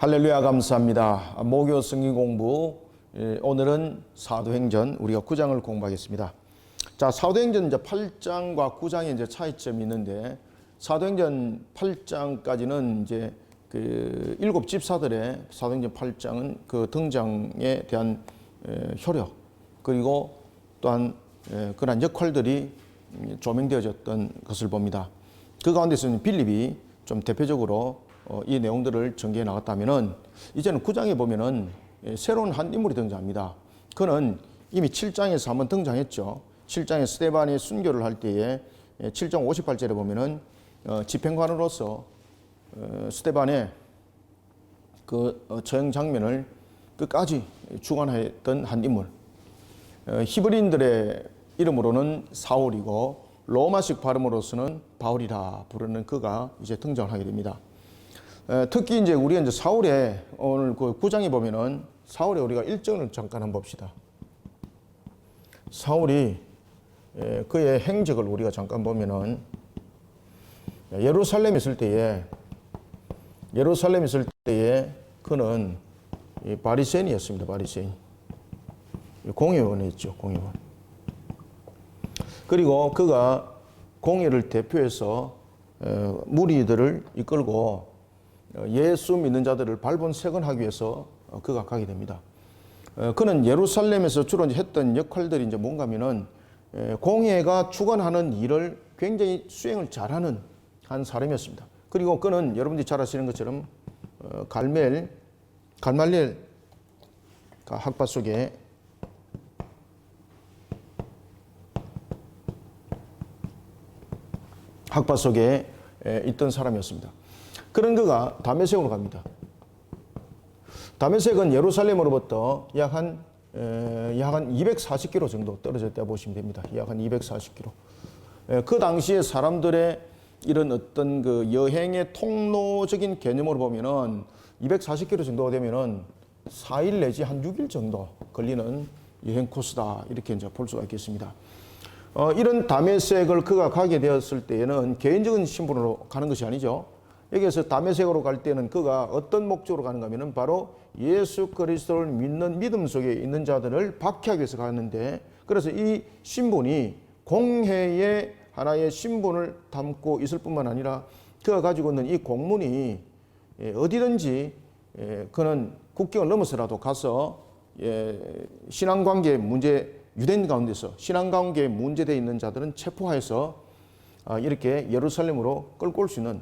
할렐루야, 감사합니다. 목요 성경 공부, 오늘은 사도행전 우리가 9장을 공부하겠습니다. 자, 사도행전 이제 8장과 9장의 이제 차이점이 있는데, 사도행전 8장까지는 이제 그 일곱 집사들의 사도행전 8장은 그 등장에 대한 효력, 그리고 또한 그러한 역할들이 조명되어졌던 것을 봅니다. 그 가운데서는 빌립이 좀 대표적으로 이 내용들을 전개해 나갔다면은, 이제는 9장에 보면은 새로운 한 인물이 등장합니다. 그는 이미 7장에서 한번 등장했죠. 7장에 스데반의 순교를 할 때에 7장 58절에 보면은 집행관으로서 스데반의 그 처형 장면을 끝까지 주관했던 한 인물. 히브리인들의 이름으로는 사울이고 로마식 발음으로서는 바울이라 부르는 그가 이제 등장하게 됩니다. 특히 이제 우리가 이제 사울의 오늘 그 9장에 보면은 사울의 우리가 일정을 잠깐 한번 봅시다. 사울이 그의 행적을 우리가 잠깐 보면은 예루살렘에 있을 때에 그는 바리새인이었습니다. 바리새인. 공회원이었죠. 공회원. 그리고 그가 공회를 대표해서 무리들을 이끌고 예수 믿는 자들을 발본색원하기 위해서 그가 가게 됩니다. 그는 예루살렘에서 주로 했던 역할들이 이제 뭔가 하면은 공회가 주관하는 일을 굉장히 수행을 잘하는 한 사람이었습니다. 그리고 그는 여러분들이 잘 아시는 것처럼 갈말리엘 학파 속에 있던 사람이었습니다. 그런 그가 다메섹으로 갑니다. 다메섹은 예루살렘으로부터 약 한 240km 정도 떨어졌다 보시면 됩니다. 약 한 240km. 그 당시에 사람들의 이런 어떤 그 여행의 통로적인 개념으로 보면은 240km 정도가 되면은 4일 내지 한 6일 정도 걸리는 여행 코스다, 이렇게 이제 볼 수가 있겠습니다. 이런 다메섹을 그가 가게 되었을 때에는 개인적인 신분으로 가는 것이 아니죠. 여기에서 다메섹으로 갈 때는 그가 어떤 목적으로 가는가 하면은 바로 예수 그리스도를 믿는 믿음 속에 있는 자들을 박해하기 위해서 가는데, 그래서 이 신분이 공회의 하나의 신분을 담고 있을 뿐만 아니라 그가 가지고 있는 이 공문이 어디든지 그는 국경을 넘어서라도 가서 신앙관계 문제, 유대인 가운데서 신앙관계에 문제되어 있는 자들은 체포하여서 이렇게 예루살렘으로 끌고 올 수 있는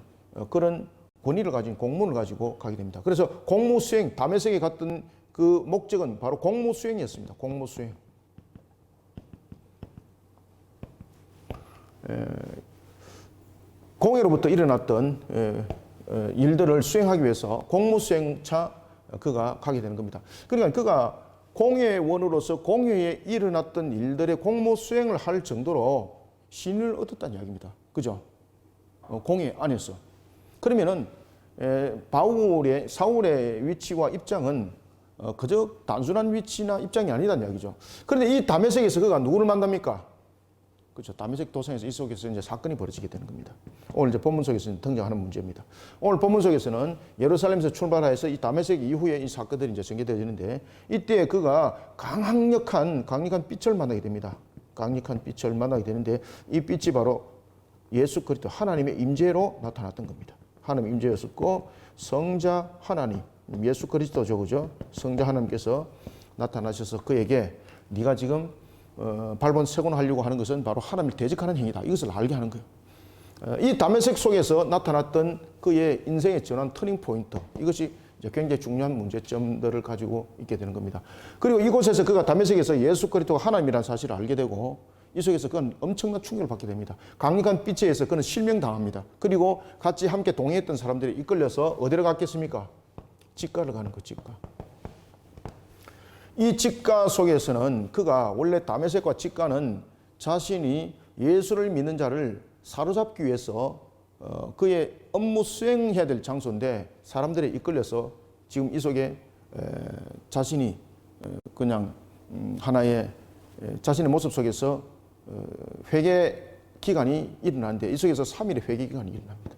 그런 권위를 가진 공문을 가지고 가게 됩니다. 그래서 공무수행, 다메섹에 갔던 그 목적은 바로 공무수행이었습니다. 공무수행. 공회로부터 일어났던 일들을 수행하기 위해서 공무수행차 그가 가게 되는 겁니다. 그러니까 그가 공회원으로서 공회에 일어났던 일들의 공무수행을 할 정도로 신을 얻었다는 이야기입니다. 그죠? 공회 안에서. 그러면은 사울의 위치와 입장은 그저 단순한 위치나 입장이 아니다는 이야기죠. 그런데 이 다메섹에서 그가 누구를 만납니까? 그렇죠. 다메섹 도상에서 이 속에서 이제 사건이 벌어지게 되는 겁니다. 오늘 이제 본문 속에서 등장하는 문제입니다. 오늘 본문 속에서는 예루살렘에서 출발해서 이 다메섹 이후에 이 사건들이 이제 전개되어지는데, 이때 그가 강력한 빛을 만나게 됩니다. 강력한 빛을 만나게 되는데, 이 빛이 바로 예수 그리스도 하나님의 임재로 나타났던 겁니다. 하나님의 임재였었고, 성자 하나님, 예수 그리스도죠, 그죠? 성자 하나님께서 나타나셔서 그에게 네가 지금 발본색원하려고 하는 것은 바로 하나님을 대적하는 행위다, 이것을 알게 하는 거예요. 이 다메섹 속에서 나타났던 그의 인생의 전환 터닝 포인트, 이것이 이제 굉장히 중요한 문제점들을 가지고 있게 되는 겁니다. 그리고 이곳에서 그가 다메섹에서 예수 그리스도가 하나님이라는 사실을 알게 되고, 이 속에서 그는 엄청난 충격을 받게 됩니다. 강력한 빛에 의해서 그는 실명당합니다. 그리고 같이 함께 동행했던 사람들이 이끌려서 어디로 갔겠습니까? 직가를 가는 거, 직가. 이 직가 속에서는 그가 원래 다메섹과 직가는 자신이 예수를 믿는 자를 사로잡기 위해서 그의 업무 수행해야 될 장소인데, 사람들이 이끌려서 지금 이 속에 자신이 그냥 하나의 자신의 모습 속에서 회개 기간이 일어나는데, 이 속에서 3일의 회개 기간이 일어납니다.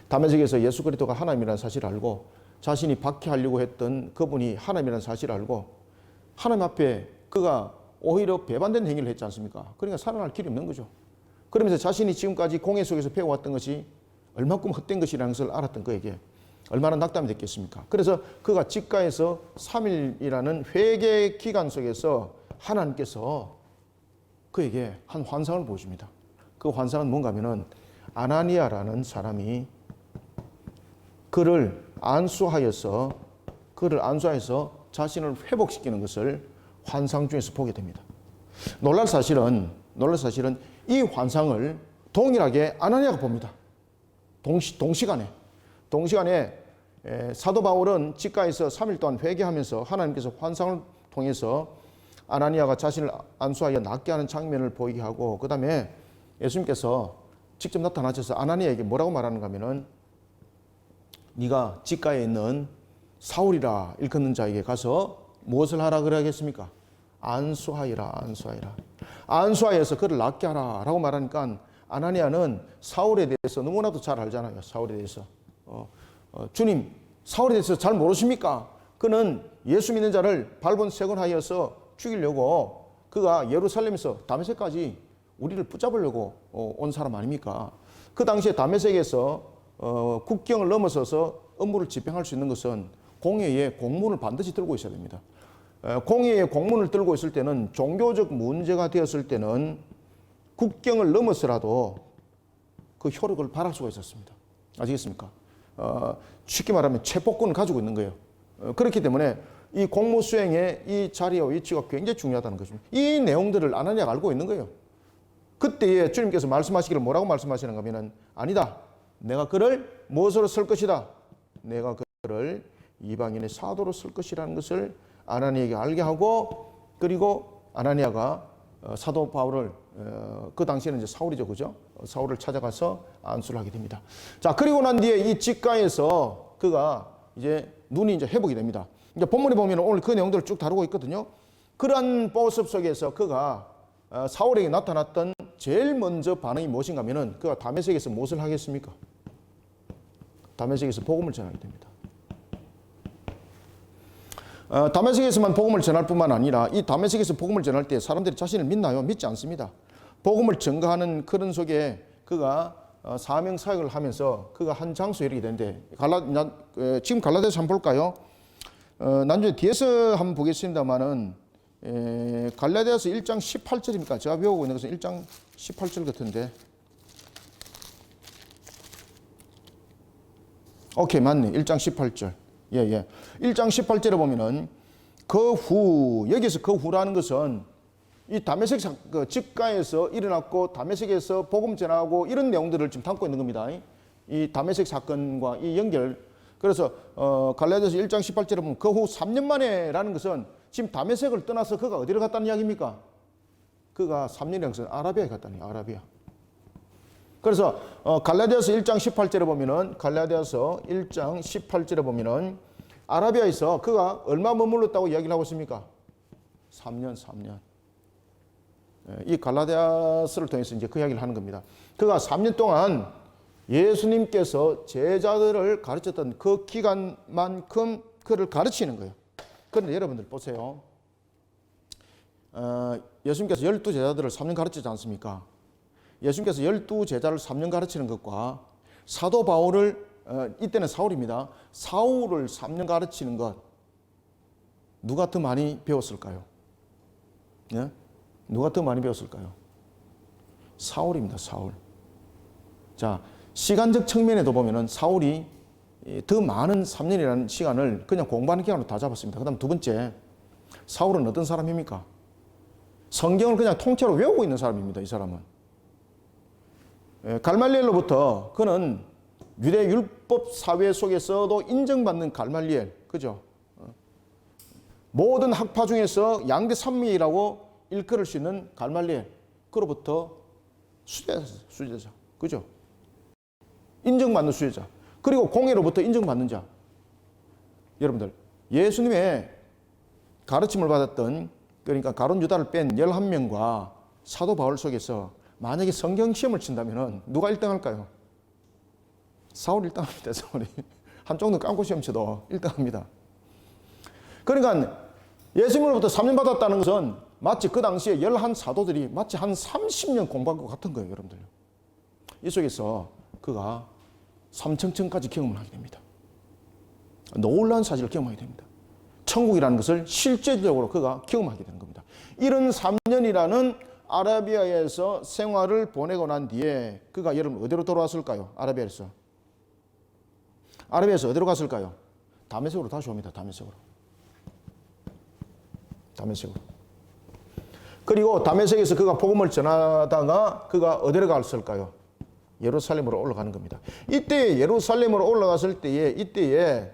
다메섹에서 예수 그리스도가 하나님이라는 사실을 알고 자신이 박해하려고 했던 그분이 하나님이라는 사실을 알고 하나님 앞에 그가 오히려 배반된 행위를 했지 않습니까? 그러니까 살아날 길이 없는 거죠. 그러면서 자신이 지금까지 공회 속에서 배워왔던 것이 얼마큼 헛된 것이라는 것을 알았던 그에게 얼마나 낙담이 됐겠습니까? 그래서 그가 직가에서 3일이라는 회개 기간 속에서 하나님께서 그에게 한 환상을 보여줍니다. 그 환상은 뭔가 하면은 아나니아라는 사람이 그를 안수하여서 자신을 회복시키는 것을 환상 중에서 보게 됩니다. 놀랄 사실은 이 환상을 동일하게 아나니아가 봅니다. 동시간에 사도 바울은 직가에서 3일 동안 회개하면서 하나님께서 환상을 통해서 아나니아가 자신을 안수하여 낫게 하는 장면을 보이게 하고, 그 다음에 예수님께서 직접 나타나셔서 아나니아에게 뭐라고 말하는가 하면은 네가 직가에 있는 사울이라 일컫는 자에게 가서 무엇을 하라 그러겠습니까? 안수하여라. 안수하여서 그를 낫게 하라 라고 말하니까 아나니아는 사울에 대해서 너무나도 잘 알잖아요. 사울에 대해서 주님, 사울에 대해서 잘 모르십니까? 그는 예수 믿는 자를 발본색원하여서 죽이려고 그가 예루살렘에서 다메섹까지 우리를 붙잡으려고 온 사람 아닙니까? 그 당시에 다메섹에서 국경을 넘어서서 업무를 집행할 수 있는 것은 공회의 공문을 반드시 들고 있어야 됩니다. 공회의 공문을 들고 있을 때는 종교적 문제가 되었을 때는 국경을 넘어서라도 그 효력을 발할 수가 있었습니다. 아시겠습니까? 쉽게 말하면 체포권을 가지고 있는 거예요. 그렇기 때문에 이 공무 수행의 이 자리와 위치가 굉장히 중요하다는 것입니다. 이 내용들을 아나니아가 알고 있는 거예요. 그때에 주님께서 말씀하시기를 뭐라고 말씀하시는가 하면 아니다. 내가 그를 무엇으로 쓸 것이다. 내가 그를 이방인의 사도로 쓸 것이라는 것을 아나니아에게 알게 하고, 그리고 아나니아가 사도 바울을 그 당시에는 이제 사울이죠, 그죠? 사울을 찾아가서 안수를 하게 됩니다. 자, 그리고 난 뒤에 이 직가에서 그가 이제 눈이 이제 회복이 됩니다. 이제 본문에 보면 오늘 그 내용들을 쭉 다루고 있거든요. 그러한 모습 속에서 그가 사울에게 나타났던 제일 먼저 반응이 무엇인가 하면은 그가 다메섹에서 무엇을 하겠습니까? 다메섹에서 복음을 전하게 됩니다. 다메섹에서만 복음을 전할 뿐만 아니라 이 다메섹에서 복음을 전할 때 사람들이 자신을 믿나요? 믿지 않습니다. 복음을 전가하는 그런 속에 그가 사명 사역을 하면서 그가 한 장소에 이르게 되는데 지금 갈라디아서 한번 볼까요? 나중에 뒤에서 한번 보겠습니다만은 갈라디아서 1장 18절입니까? 제가 배우고 있는 것은 1장 18절 같은데. 오케이, 맞네. 1장 18절. 예. 1장 18절에 보면은 그 후, 여기서 그 후라는 것은 이 다메섹 직가에서 일어났고 다메섹에서 복음 전하고 이런 내용들을 지금 담고 있는 겁니다. 이 다메섹 사건과 이 연결. 그래서 갈라디아서 1장 18절에 보면 그 후 3년 만에라는 것은 지금 다메섹을 떠나서 그가 어디로 갔다는 이야기입니까? 그가 3년이라는 것은 아라비아에 갔다는 이야기, 아라비아. 그래서 갈라디아서 1장 18절에 보면은 갈라디아서 1장 18절에 보면은 아라비아에서 그가 얼마 머물렀다고 이야기를 하고 있습니까? 3년. 이 갈라디아서를 통해서 이제 그 이야기를 하는 겁니다. 그가 3년 동안 예수님께서 제자들을 가르쳤던 그 기간만큼 그를 가르치는 거예요. 그런데 여러분들 보세요. 예수님께서 12제자들을 3년 가르치지 않습니까? 예수님께서 12제자를 3년 가르치는 것과 사도 바울을 이때는 사울입니다. 사울을 3년 가르치는 것 누가 더 많이 배웠을까요? 예? 누가 더 많이 배웠을까요? 사울입니다. 사울. 자, 시간적 측면에도 보면은 사울이 더 많은 3년이라는 시간을 그냥 공부하는 기간으로 다 잡았습니다. 그 다음 두 번째, 사울은 어떤 사람입니까? 성경을 그냥 통째로 외우고 있는 사람입니다. 이 사람은. 갈말리엘로부터 그는 유대 율법 사회 속에서도 인정받는 갈말리엘, 그죠? 모든 학파 중에서 양대 산미라고 일컬을 수 있는 갈말리엘, 그로부터 수제자, 그죠? 인정받는 수제자. 그리고 공회로부터 인정받는 자. 여러분들, 예수님의 가르침을 받았던, 그러니까 가룟 유다를 뺀 11명과 사도 바울 속에서 만약에 성경 시험을 친다면 누가 1등 할까요? 사울이 1등 합니다. 사울이. 한쪽 눈 감고 시험 쳐도 1등합니다. 그러니까 예수님으로부터 사명받았다는 것은 마치 그 당시에 11사도들이 마치 한 30년 공부한 것 같은 거예요, 여러분들. 이 속에서 그가 삼층층까지 경험을 하게 됩니다. 놀라운 사실을 경험하게 됩니다. 천국이라는 것을 실제적으로 그가 경험하게 되는 겁니다. 이런 3년이라는 아라비아에서 생활을 보내고 난 뒤에 그가 여러분 어디로 돌아왔을까요? 아라비아에서 어디로 갔을까요? 다메섹으로 다시 옵니다. 다메섹으로. 그리고 다메섹에서 그가 복음을 전하다가 그가 어디로 갔을까요? 예루살렘으로 올라가는 겁니다. 이때 예루살렘으로 올라갔을 때에 이때에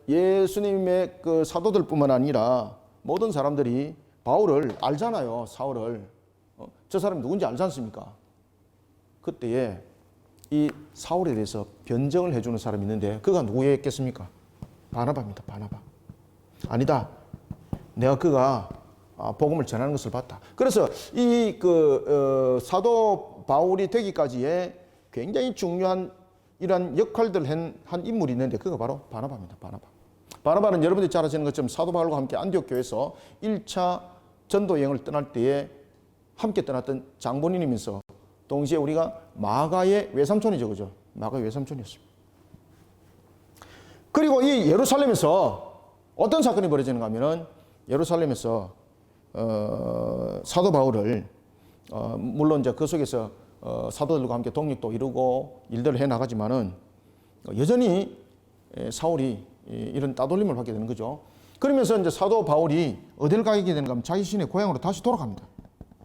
예수님의 그 사도들뿐만 아니라 모든 사람들이 바울을 알잖아요. 사울을. 저 사람이 누군지 알지 않습니까? 그때에 이 사울에 대해서 변정을 해주는 사람이 있는데 그가 누구였겠습니까? 바나바입니다. 바나바. 아니다. 내가 그가 복음을 전하는 것을 봤다. 그래서 이 사도 바울이 되기까지의 굉장히 중요한 이런 역할들을 한 인물이 있는데 그가 바로 바나바입니다. 바나바는 여러분들이 잘 아시는 것처럼 사도 바울과 함께 안디옥 교회에서 1차 전도 여행을 떠날 때에 함께 떠났던 장본인이면서 동시에 우리가 마가의 외삼촌이죠. 그죠? 마가의 외삼촌이었습니다. 그리고 이 예루살렘에서 어떤 사건이 벌어지는가 하면은 예루살렘에서 사도 바울을 물론 이제 그 속에서 사도들과 함께 독립도 이루고 일들을 해 나가지만은 여전히 사울이 이런 따돌림을 받게 되는 거죠. 그러면서 이제 사도 바울이 어디를 가게 되는가 하면 자기 신의 고향으로 다시 돌아갑니다.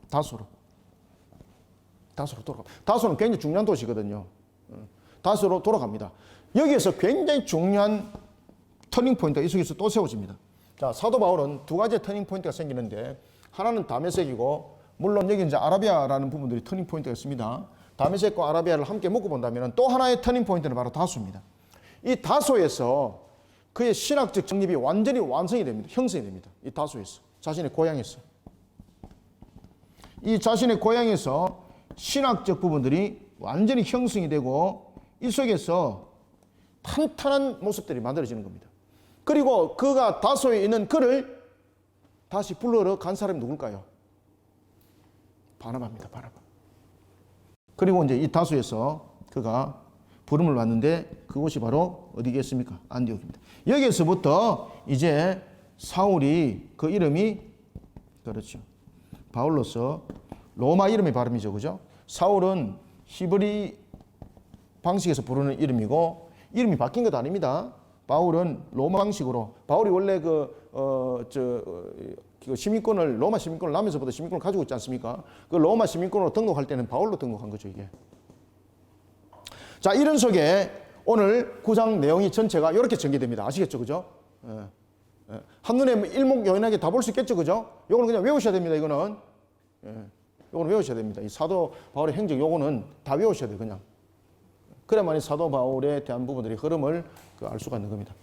다소로 돌아갑니다. 다소는 굉장히 중요한 도시거든요. 다소로 돌아갑니다. 여기에서 굉장히 중요한 터닝 포인트가 이 속에서 또 세워집니다. 자, 사도 바울은 두 가지의 터닝 포인트가 생기는데 하나는 다메섹이고 물론 여기 이제 아라비아라는 부분들이 터닝 포인트가 있습니다. 다메섹과 아라비아를 함께 묶어 본다면 또 하나의 터닝 포인트는 바로 다소입니다. 이 다소에서 그의 신학적 정립이 완전히 완성이 됩니다. 형성이 됩니다. 이 다소에서 자신의 고향에서 이 자신의 고향에서 신학적 부분들이 완전히 형성이 되고 이 속에서 탄탄한 모습들이 만들어지는 겁니다. 그리고 그가 다소에 있는 그를 다시 불러러 간 사람이 누굴까요? 바나바입니다. 바나바. 그리고 이제 이 다소에서 그가 부름을 받는데 그곳이 바로 어디겠습니까? 안디옥입니다. 여기에서부터 이제 사울이 그 이름이 그렇죠. 바울로서 로마 이름의 발음이죠. 그죠? 사울은 히브리 방식에서 부르는 이름이고 이름이 바뀐 것 아닙니다. 바울은 로마 방식으로 바울이 원래 시민권을 로마 시민권을 나면서부터 시민권을 가지고 있지 않습니까? 그 로마 시민권으로 등록할 때는 바울로 등록한 거죠, 이게. 자, 이런 속에 오늘 9장 내용이 전체가 이렇게 전개됩니다. 아시겠죠? 그죠? 한눈에 일목요연하게 다 볼 수 있겠죠? 그죠? 요거는 그냥 외우셔야 됩니다. 이거는. 요거는 외우셔야 됩니다. 이 사도 바울의 행적 요거는 다 외우셔야 돼요. 그냥. 그래야만이 사도 바울에 대한 부분들이 흐름을 알 수가 있는 겁니다.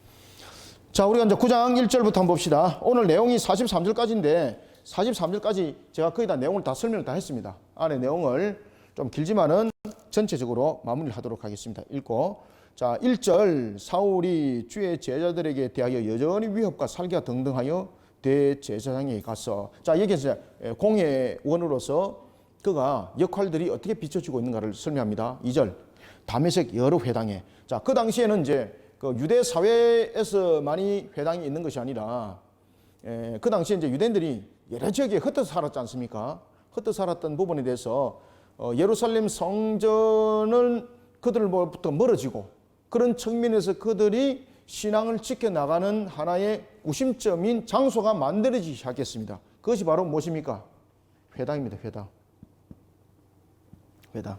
자, 우리가 이제 9장 1절부터 한번 봅시다. 오늘 내용이 43절까지인데 43절까지 제가 거의 다 내용을 다 설명을 다 했습니다. 안에 내용을 좀 길지만은 전체적으로 마무리를 하도록 하겠습니다. 읽고. 자, 1절 사울이 주의 제자들에게 대하여 여전히 위협과 살기가 등등하여 대제사장에 가서 자, 여기서 공회원으로서 그가 역할들이 어떻게 비춰지고 있는가를 설명합니다. 2절 다메섹 여러 회당에 자, 그 당시에는 이제 그 유대 사회에서만이 회당이 있는 것이 아니라 그 당시에 이제 유대인들이 여러 지역에 흩어져 살았지 않습니까? 흩어져 살았던 부분에 대해서 예루살렘 성전은 그들로부터 멀어지고 그런 측면에서 그들이 신앙을 지켜나가는 하나의 구심점인 장소가 만들어지기 시작했습니다. 그것이 바로 무엇입니까? 회당입니다. 회당.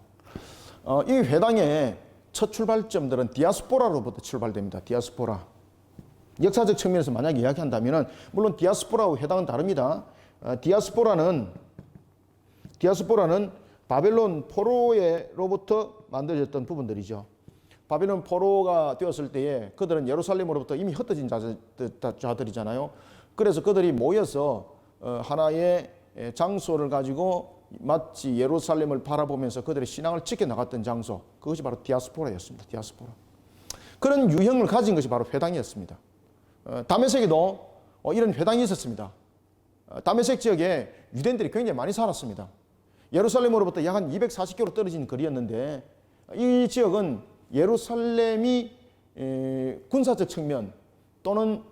이 회당의 첫 출발점들은 디아스포라로부터 출발됩니다. 디아스포라. 역사적 측면에서 만약 이야기한다면 물론 디아스포라와 회당은 다릅니다. 디아스포라는 바벨론 포로로부터 만들어졌던 부분들이죠. 바벨론 포로가 되었을 때에 그들은 예루살렘으로부터 이미 흩어진 자들이잖아요. 그래서 그들이 모여서 하나의 장소를 가지고 마치 예루살렘을 바라보면서 그들의 신앙을 지켜나갔던 장소, 그것이 바로 디아스포라였습니다. 디아스포라. 그런 유형을 가진 것이 바로 회당이었습니다. 다메섹에도 이런 회당이 있었습니다. 다메섹 지역에 유대인들이 굉장히 많이 살았습니다. 예루살렘으로부터 약 한 240km 떨어진 거리였는데 이 지역은 예루살렘이 군사적 측면 또는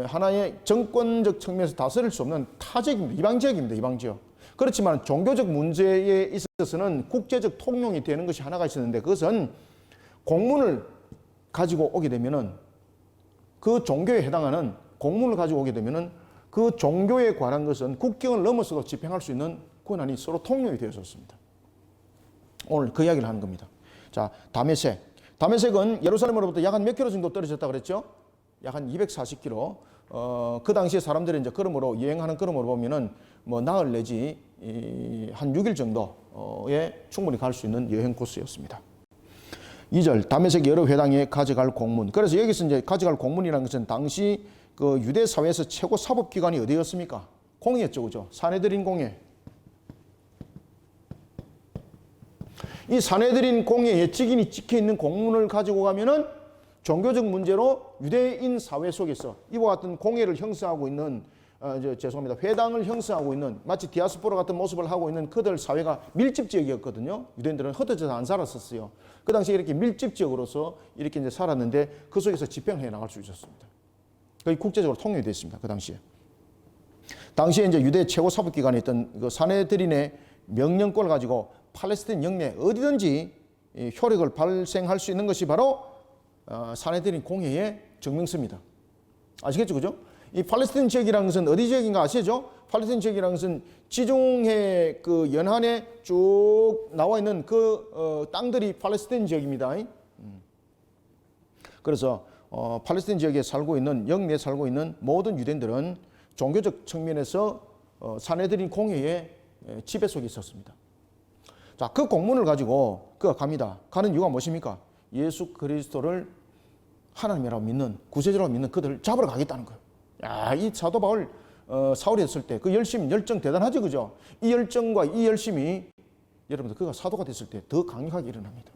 하나의 정권적 측면에서 다스릴 수 없는 타지역입니다. 이방지역입니다. 이방지역. 그렇지만 종교적 문제에 있어서는 국제적 통용이 되는 것이 하나가 있었는데 그것은 공문을 가지고 오게 되면은 그 종교에 해당하는 공문을 가지고 오게 되면은 그 종교에 관한 것은 국경을 넘어서도 집행할 수 있는 권한이 서로 통용이 되었습니다. 오늘 그 이야기를 하는 겁니다. 자, 다메섹. 다메섹은 예루살렘으로부터 약 한 몇 킬로 정도 떨어졌다 그랬죠? 약 한 240km. 그 당시에 사람들이 이제 걸음으로 여행하는 걸음으로 보면은 뭐 나흘 내지 한 6일 정도에 충분히 갈 수 있는 여행 코스였습니다. 2절 다메섹 여러 회당에 가져갈 공문. 그래서 여기서 이제 가져갈 공문이라는 것은 당시 그 유대 사회에서 최고 사법 기관이 어디였습니까? 공회였죠, 그죠? 사내들인 공회. 이 사내들인 공회에 직인이 찍혀 있는 공문을 가지고 가면은 종교적 문제로 유대인 사회 속에서 이와 같은 공회를 형성하고 있는 죄송합니다. 회당을 형성하고 있는 마치 디아스포라 같은 모습을 하고 있는 그들 사회가 밀집 지역이었거든요. 유대인들은 흩어져서 안 살았었어요. 그 당시에 이렇게 밀집 지역으로서 이렇게 이제 살았는데 그 속에서 집행해 나갈 수 있었습니다. 거의 국제적으로 통용이 됐습니다. 그 당시에. 당시에 이제 유대 최고 사법기관이었던 그 사내들인의 명령권을 가지고 팔레스타인 영내 어디든지 효력을 발생할 수 있는 것이 바로 사내들인 공회의 증명서입니다. 아시겠죠, 그죠? 이 팔레스타인 지역이라는 것은 어디 지역인가 아시죠? 팔레스타인 지역이라는 것은 지중해 그 연안에 쭉 나와 있는 그 땅들이 팔레스타인 지역입니다. 그래서 팔레스타인 지역에 살고 있는 영내에 살고 있는 모든 유대인들은 종교적 측면에서 사내들인 공회의 지배 속에 있었습니다. 자, 그 공문을 가지고 그가 갑니다. 가는 이유가 무엇입니까? 예수 그리스도를 하나님이라고 믿는, 구세주라고 믿는 그들을 잡으러 가겠다는 거예요. 야, 이 사도 바울 사울이 했을 때 그 열정 대단하죠, 그죠? 이 열정과 이 열심이 여러분들 그가 사도가 됐을 때 더 강력하게 일어납니다.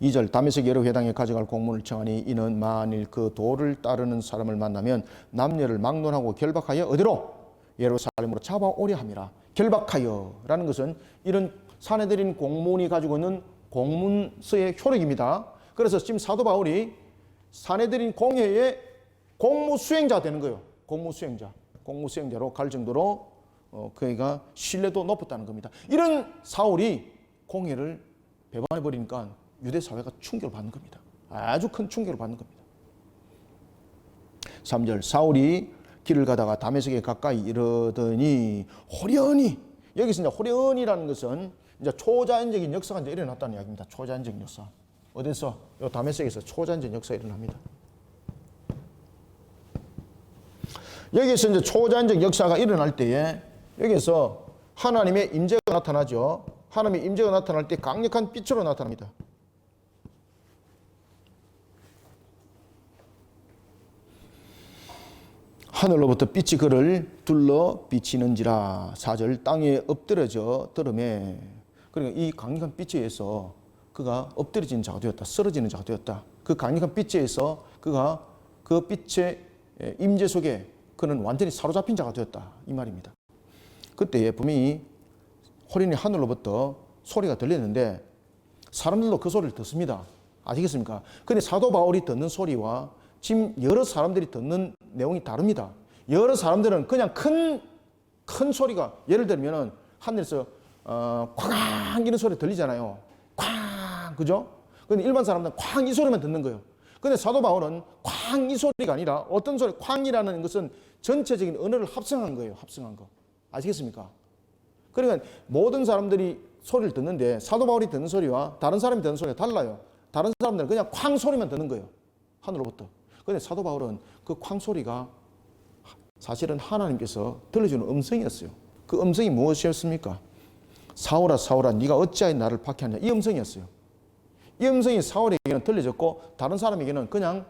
2절 다메섹 여러 회당에 가져갈 공문을 청하니 이는 만일 그 도를 따르는 사람을 만나면 남녀를 막론하고 결박하여 어디로? 예루살렘으로 잡아오려 함이라. 결박하여라는 것은 이런 사내들인 공문이 가지고 있는 공문서의 효력입니다. 그래서 지금 사도 바울이 사내들인 공회의 공무 수행자 되는 거예요. 공무 수행자로 갈 정도로 그가 신뢰도 높았다는 겁니다. 이런 사울이 공회를 배반해 버리니까 유대 사회가 충격을 받는 겁니다. 아주 큰 충격을 받는 겁니다. 3절 사울이 길을 가다가 다메섹에 가까이 이르더니 호련히, 여기서 이제 호련이라는 것은 이제 초자연적인 역사가 이제 일어났다는 이야기입니다. 초자연적인 역사. 어디서? 요 다메섹에서 초자연적인 역사가 일어납니다. 여기서 이제 초자연적 역사가 일어날 때에 여기서 하나님의 임재가 나타나죠. 하나님의 임재가 나타날 때 강력한 빛으로 나타납니다. 하늘로부터 빛이 그를 둘러 비치는지라. 4절 땅에 엎드려져 들음에, 그러니까 이 강력한 빛에 의해서 그가 엎드려지는 자가 되었다. 쓰러지는 자가 되었다. 그 강력한 빛에 의해서 그가 그 빛의 임재 속에 그는 완전히 사로잡힌 자가 되었다. 이 말입니다. 그때에 분명히 호련히 하늘로부터 소리가 들리는데 사람들도 그 소리를 듣습니다. 아시겠습니까? 근데 사도 바울이 듣는 소리와 지금 여러 사람들이 듣는 내용이 다릅니다. 여러 사람들은 그냥 큰 소리가, 예를 들면 하늘에서 쾅 이런 소리 들리잖아요. 쾅, 그죠? 근데 일반 사람들은 쾅 이 소리만 듣는 거예요. 근데 사도 바울은 쾅 이 소리가 아니라 어떤 소리, 쾅이라는 것은 전체적인 언어를 합성한 거예요. 합성한 거. 아시겠습니까? 그러니까 모든 사람들이 소리를 듣는데 사도 바울이 듣는 소리와 다른 사람이 듣는 소리가 달라요. 다른 사람들은 그냥 쾅 소리만 듣는 거예요. 하늘로부터. 그런데 사도 바울은 그 쾅 소리가 사실은 하나님께서 들려주는 음성이었어요. 그 음성이 무엇이었습니까? 사울아 사울아 네가 어찌하여 나를 박해하냐, 이 음성이었어요. 이 음성이 사울에게는 들려졌고 다른 사람에게는 그냥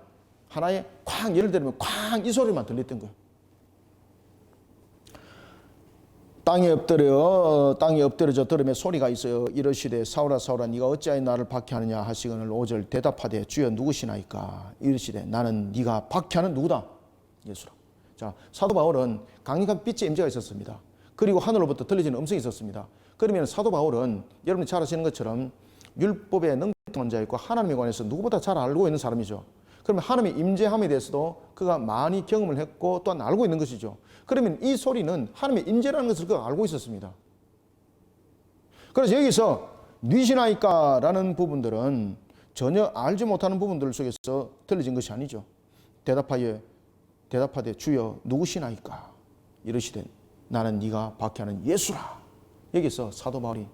하나의 쾅, 예를 들면 쾅 이 소리만 들렸던 거예요. 땅에 엎드려져 들으며 소리가 있어 이르시되 사울아 사울아 네가 어찌하여 나를 박해하느냐 하시거늘 5절 대답하되 주여 누구시나이까 이르시되 나는 네가 박해하는 누구다 예수라. 자, 사도 바울은 강력한 빛의 임재가 있었습니다. 그리고 하늘로부터 들려지는 음성이 있었습니다. 그러면 사도 바울은 여러분이 잘 아시는 것처럼 율법의 능력한 자였고 하나님에 관해서 누구보다 잘 알고 있는 사람이죠. 그러면 하나님의 임재함에 대해서도 그가 많이 경험을 했고 또한 알고 있는 것이죠. 그러면 이 소리는 하나님의 임재라는 것을 그가 알고 있었습니다. 그래서 여기서 뉘시나이까라는 부분들은 전혀 알지 못하는 부분들 속에서 들려진 것이 아니죠. 대답하되 주여 누구시나이까 이르시되 나는 네가 박해하는 예수라. 여기서 사도 바울이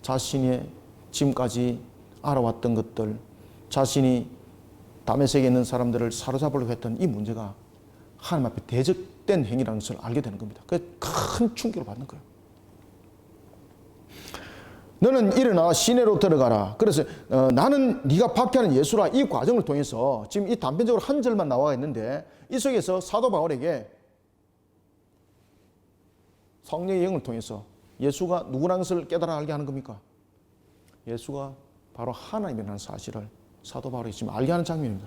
자신의 지금까지 알아왔던 것들, 자신이 다메섹에 있는 사람들을 사로잡으려고 했던 이 문제가 하나님 앞에 대적된 행위라는 것을 알게 되는 겁니다. 그래서 큰 충격을 받는 거예요. 너는 일어나 시내로 들어가라. 그래서 나는 네가 박해하는 예수라. 이 과정을 통해서 지금 이 단편적으로 한 절만 나와 있는데 이 속에서 사도 바울에게 성령의 영을 통해서 예수가 누구라는 것을 깨달아 알게 하는 겁니까? 예수가 바로 하나님이라는 사실을 사도 바울이 지금 알게 하는 장면입니다.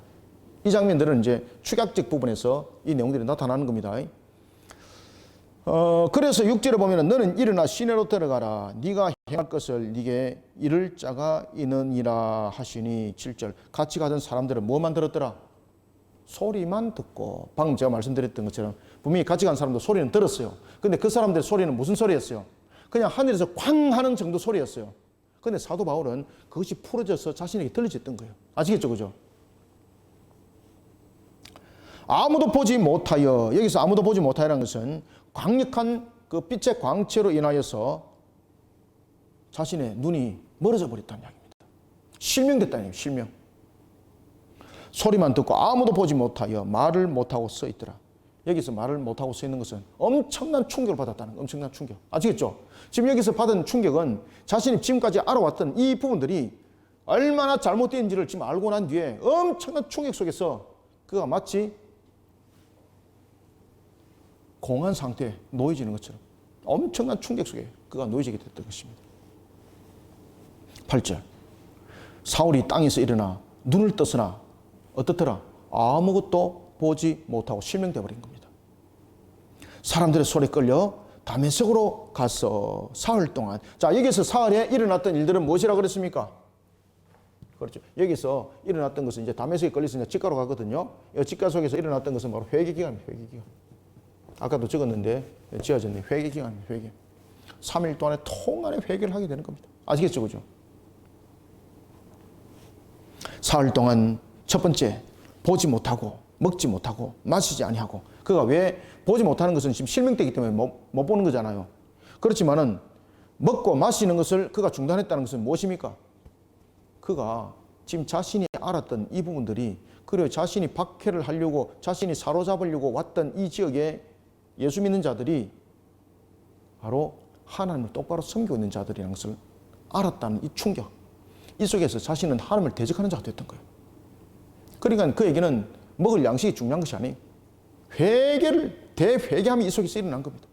이 장면들은 이제 축약적 부분에서 이 내용들이 나타나는 겁니다. 그래서 6절에 보면 너는 일어나 시내로 들어가라. 네가 행할 것을 네게 이를 자가 있느니라 하시니 7절 같이 가던 사람들은 뭐만 들었더라? 소리만 듣고 방금 제가 말씀드렸던 것처럼 분명히 같이 간 사람도 소리는 들었어요. 근데 그 사람들의 소리는 무슨 소리였어요? 그냥 하늘에서 쾅 하는 정도 소리였어요. 근데 사도 바울은 그것이 풀어져서 자신에게 들려졌던 거예요. 아시겠죠? 그죠? 아무도 보지 못하여, 여기서 아무도 보지 못하여라는 것은 강력한 그 빛의 광채로 인하여서 자신의 눈이 멀어져 버렸다는 이야기입니다. 실명됐다는 얘기예요. 실명. 소리만 듣고 아무도 보지 못하여 말을 못하고 서 있더라. 여기서 말을 못하고 서 있는 것은 엄청난 충격을 받았다는 거예요. 엄청난 충격. 아시겠죠? 지금 여기서 받은 충격은 자신이 지금까지 알아왔던 이 부분들이 얼마나 잘못된지를 지금 알고 난 뒤에 엄청난 충격 속에서 그가 마치 공한 상태에 놓여지는 것처럼 엄청난 충격 속에 그가 놓여지게 됐던 것입니다. 8절 사울이 땅에서 일어나 눈을 떴으나 어떻더라? 아무것도 보지 못하고 실명되어 버린 겁니다. 사람들의 소리에 끌려 다메섹으로 가서 사흘 동안. 자, 여기서 사흘에 일어났던 일들은 무엇이라고 그랬습니까? 그렇죠. 여기서 일어났던 것은 이제 다메섹에 걸려서 이제 직가로 가거든요. 이 직가 속에서 일어났던 것은 바로 회개기간입니다. 회개기간. 아까도 적었는데 지어졌네. 회개기간입니다. 회개. 3일 동안에 통안에 회개를 하게 되는 겁니다. 아시겠죠? 그죠? 사흘 동안 첫 번째 보지 못하고 먹지 못하고 마시지 아니하고 그가 왜 보지 못하는 것은 지금 실명되기 때문에 못 보는 거잖아요. 그렇지만은 먹고 마시는 것을 그가 중단했다는 것은 무엇입니까? 그가 지금 자신이 알았던 이 부분들이 그리고 자신이 박해를 하려고 자신이 사로잡으려고 왔던 이 지역에 예수 믿는 자들이 바로 하나님을 똑바로 섬기고 있는 자들이라는 것을 알았다는 이 충격. 이 속에서 자신은 하나님을 대적하는 자가 됐던 거예요. 그러니까 그에게는 먹을 양식이 중요한 것이 아니에요. 대회개함이 이 속에서 일어난 겁니다.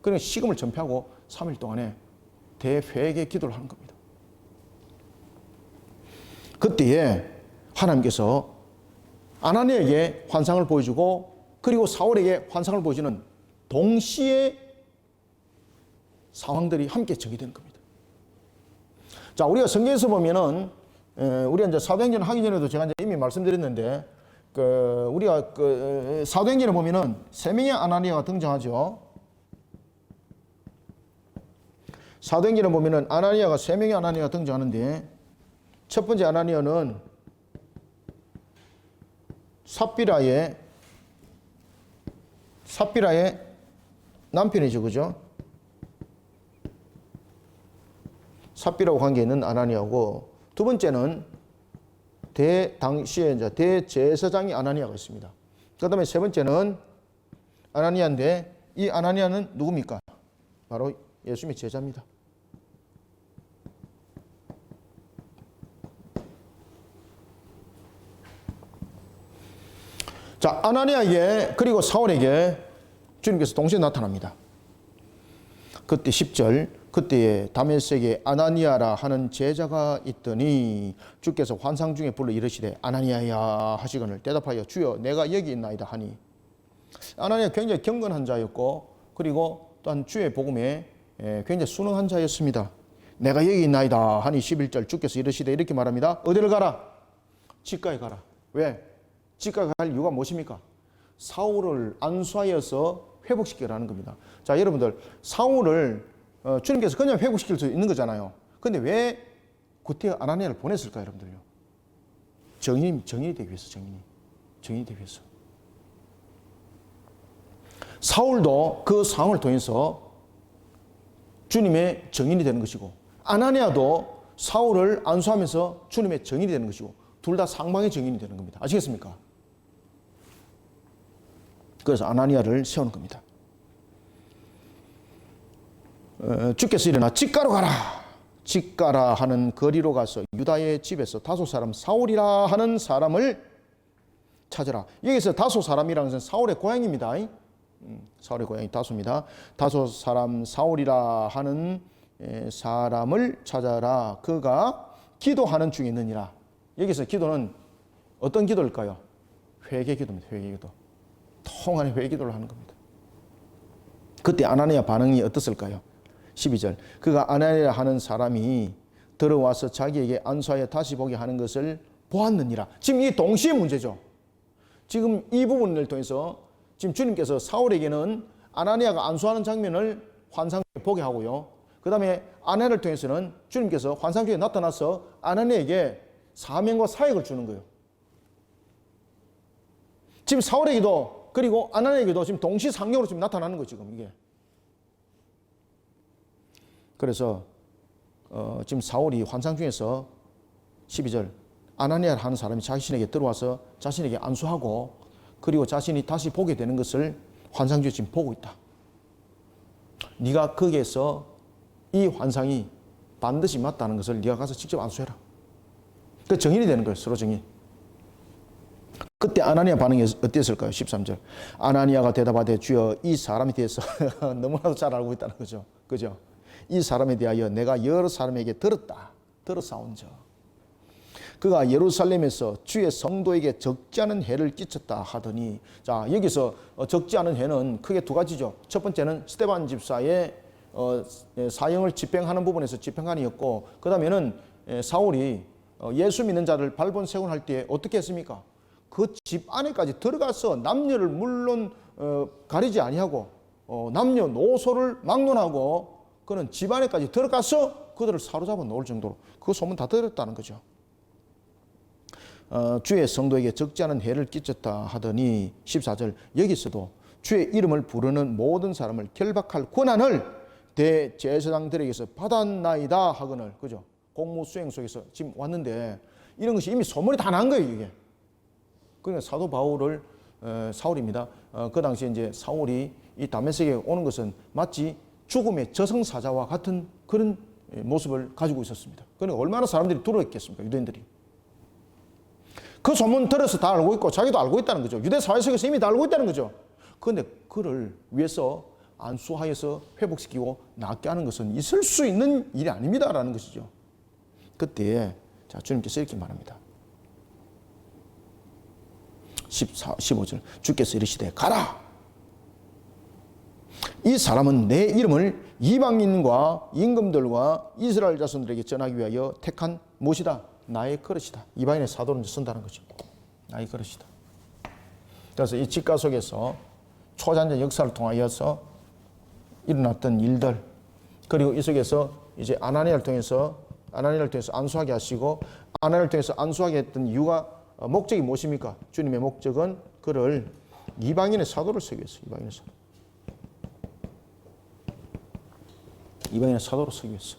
그러니까 식음을 전폐하고 3일 동안에 대회개 기도를 하는 겁니다. 그때에 하나님께서 아나니아에게 환상을 보여주고 그리고 사울에게 환상을 보여주는 동시에 상황들이 함께 정의되는 겁니다. 자, 우리가 성경에서 보면은 우리가 이제 사도행전 하기 전에도 제가 이제 이미 말씀드렸는데 우리가 사도행전에 보면은 세 명의 아나니아가 등장하죠. 사도행전에 보면은 아나니아가 세 명의 아나니아가 등장하는데 첫 번째 아나니아는 삽비라의 남편이죠. 그죠? 삽비라고 관계 있는 아나니아고 두 번째는 당시에 이제 대제사장이 아나니아가 있습니다. 그 다음에 세 번째는 아나니아인데 이 아나니아는 누굽니까? 바로 예수님의 제자입니다. 자, 아나니아에게 그리고 사울에게 주님께서 동시에 나타납니다. 그때 10절, 그때에 다메섹에 아나니아라 하는 제자가 있더니 주께서 환상 중에 불러 이르시되 아나니아야 하시거늘 대답하여 주여 내가 여기 있나이다 하니, 아나니아 굉장히 경건한 자였고 그리고 또한 주의 복음에 굉장히 순응한 자였습니다. 내가 여기 있나이다 하니 11절 주께서 이르시되 이렇게 말합니다. 어디를 가라? 직가에 가라. 왜? 직가에 갈 이유가 무엇입니까? 사울을 안수하여서 회복시키라는 겁니다. 자, 여러분들, 사울을 주님께서 그냥 회복시킬 수 있는 거잖아요. 근데 왜 구태여 아나니아를 보냈을까요, 여러분들요? 정인이 되기 위해서, 정인이 되기 위해서. 사울도 그 상황을 통해서 주님의 정인이 되는 것이고, 아나니아도 사울을 안수하면서 주님의 정인이 되는 것이고, 둘 다 상방의 정인이 되는 겁니다. 아시겠습니까? 그래서 아나니아를 세우는 겁니다. 주께서 일어나 직가로 가라. 직가라 하는 거리로 가서 유다의 집에서 다소 사람 사울이라 하는 사람을 찾으라. 여기서 다소 사람이라는 것은 사울의 고향입니다. 사울의 고향이 다소입니다. 다소 사람 사울이라 하는 사람을 찾아라. 그가 기도하는 중에 있느니라. 여기서 기도는 어떤 기도일까요? 회개 기도입니다. 회개 기도. 통한의 회개 기도를 하는 겁니다. 그때 아나니아 반응이 어떻을까요? 12절 그가 아나니아 하는 사람이 들어와서 자기에게 안수하여 다시 보게 하는 것을 보았느니라. 지금 이 동시에 문제죠. 지금 이 부분을 통해서 지금 주님께서 사울에게는 아나니아가 안수하는 장면을 환상 중에 보게 하고요. 그 다음에 아나니아를 통해서는 주님께서 환상 중에 나타나서 아나니아에게 사명과 사역을 주는 거예요. 지금 사울에게도 그리고 아나니아에게도 지금 동시상경으로 지금 나타나는 거예요. 지금 이게. 그래서 지금 사울이 환상 중에서 12절 아나니아를 하는 사람이 자신에게 들어와서 자신에게 안수하고 그리고 자신이 다시 보게 되는 것을 환상 중에 지금 보고 있다. 네가 거기에서 이 환상이 반드시 맞다는 것을 네가 가서 직접 안수해라. 그 정인이 되는 거예요. 서로 정인. 그때 아나니아 반응이 어땠을까요? 13절 아나니아가 대답하되 주여 이 사람에 대해서 너무나도 잘 알고 있다는 거죠. 그죠? 이 사람에 대하여 내가 여러 사람에게 들었사온저 그가 예루살렘에서 주의 성도에게 적지 않은 해를 끼쳤다 하더니, 자 여기서 적지 않은 해는 크게 두 가지죠. 첫 번째는 스데반 집사의 사형을 집행하는 부분에서 집행관이었고, 그 다음에는 사울이 예수 믿는 자를 발본세곤할 때 어떻게 했습니까? 그 집 안에까지 들어가서 남녀를 물론 가리지 아니하고 남녀노소를 막론하고 그는 집 안에까지 들어가서 그들을 사로잡아 놓을 정도로 그 소문 다 들었다는 거죠. 주의 성도에게 적지 않은 해를 끼쳤다 하더니 14절 여기서도 주의 이름을 부르는 모든 사람을 결박할 권한을 대제사장들에게서 받았나이다 하거늘, 그죠? 공무수행 속에서 지금 왔는데 이런 것이 이미 소문이 다 난 거예요, 이게. 그러니까 사도 바울을 사울입니다. 그 당시에 이제 사울이 이 다메섹에 오는 것은 마치 죽음의 저승사자와 같은 그런 모습을 가지고 있었습니다. 그러니까 얼마나 사람들이 두려웠겠습니까, 유대인들이. 그 소문 들어서 다 알고 있고 자기도 알고 있다는 거죠. 유대 사회 속에서 이미 다 알고 있다는 거죠. 그런데 그를 위해서 안수하여서 회복시키고 낫게 하는 것은 있을 수 있는 일이 아닙니다라는 것이죠. 그때 자 주님께서 이렇게 말합니다. 15절 주께서 이르시되 가라. 이 사람은 내 이름을 이방인과 임금들과 이스라엘 자손들에게 전하기 위하여 택한 무엇이다? 나의 그릇이다. 이방인의 사도를 쓴다는 거죠. 나의 그릇이다. 그래서 이 직가 속에서 초잔제 역사를 통하여서 일어났던 일들, 그리고 이 속에서 이제 아나니아를 통해서 안수하게 하시고, 아나니아를 통해서 안수하게 했던 이유가 목적이 무엇입니까? 주님의 목적은 그를 이방인의 사도를 세우기 위해서, 이방인의 사도로 세우기 위해서.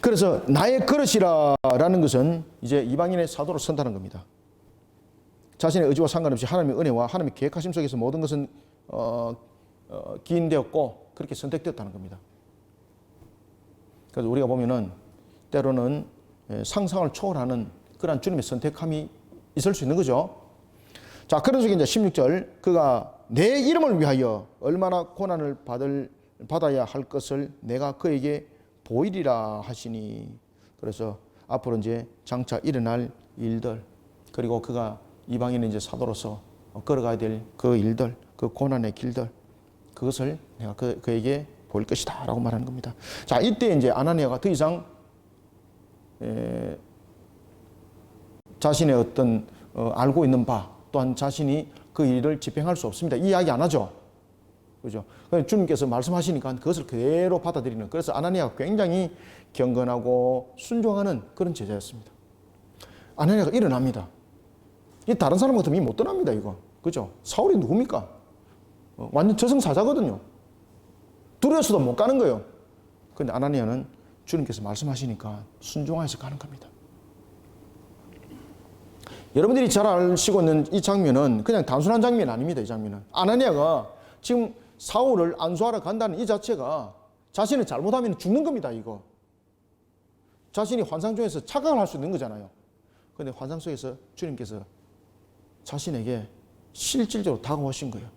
그래서 나의 그릇이라는 것은 이제 이방인의 사도로 선다는 겁니다. 자신의 의지와 상관없이 하나님의 은혜와 하나님의 계획하심 속에서 모든 것은 기인되었고 그렇게 선택되었다는 겁니다. 그래서 우리가 보면은 때로는 상상을 초월하는 그러한 주님의 선택함이 있을 수 있는 거죠. 자, 그런 속에 이제 16절, 그가 내 이름을 위하여 얼마나 고난을 받아야 할 것을 내가 그에게 보이리라 하시니. 그래서 앞으로 이제 장차 일어날 일들, 그리고 그가 이방인의 이제 사도로서 걸어가야 될 그 일들, 그 고난의 길들, 그것을 내가 그에게 보일 것이다 라고 말하는 겁니다. 자, 이때 이제 아나니아가 더 이상 자신의 어떤 알고 있는 바, 또한 자신이 그 일을 집행할 수 없습니다. 이 이야기 안 하죠. 그죠? 주님께서 말씀하시니까 그것을 그대로 받아들이는, 그래서 아나니아가 굉장히 경건하고 순종하는 그런 제자였습니다. 아나니아가 일어납니다. 이 다른 사람 같으면 이 못 떠납니다, 이거. 그죠? 사울이 누굽니까? 완전 저승사자거든요. 두려워서도 못 가는 거예요. 그런데 아나니아는 주님께서 말씀하시니까 순종해서 가는 겁니다. 여러분들이 잘 아시고 있는 이 장면은 그냥 단순한 장면이 아닙니다. 이 장면은 아나니아가 지금 사울을 안수하러 간다는 이 자체가 자신을 잘못하면 죽는 겁니다. 이거 자신이 환상 중에서 착각을 할 수 있는 거잖아요. 그런데 환상 속에서 주님께서 자신에게 실질적으로 다가오신 거예요.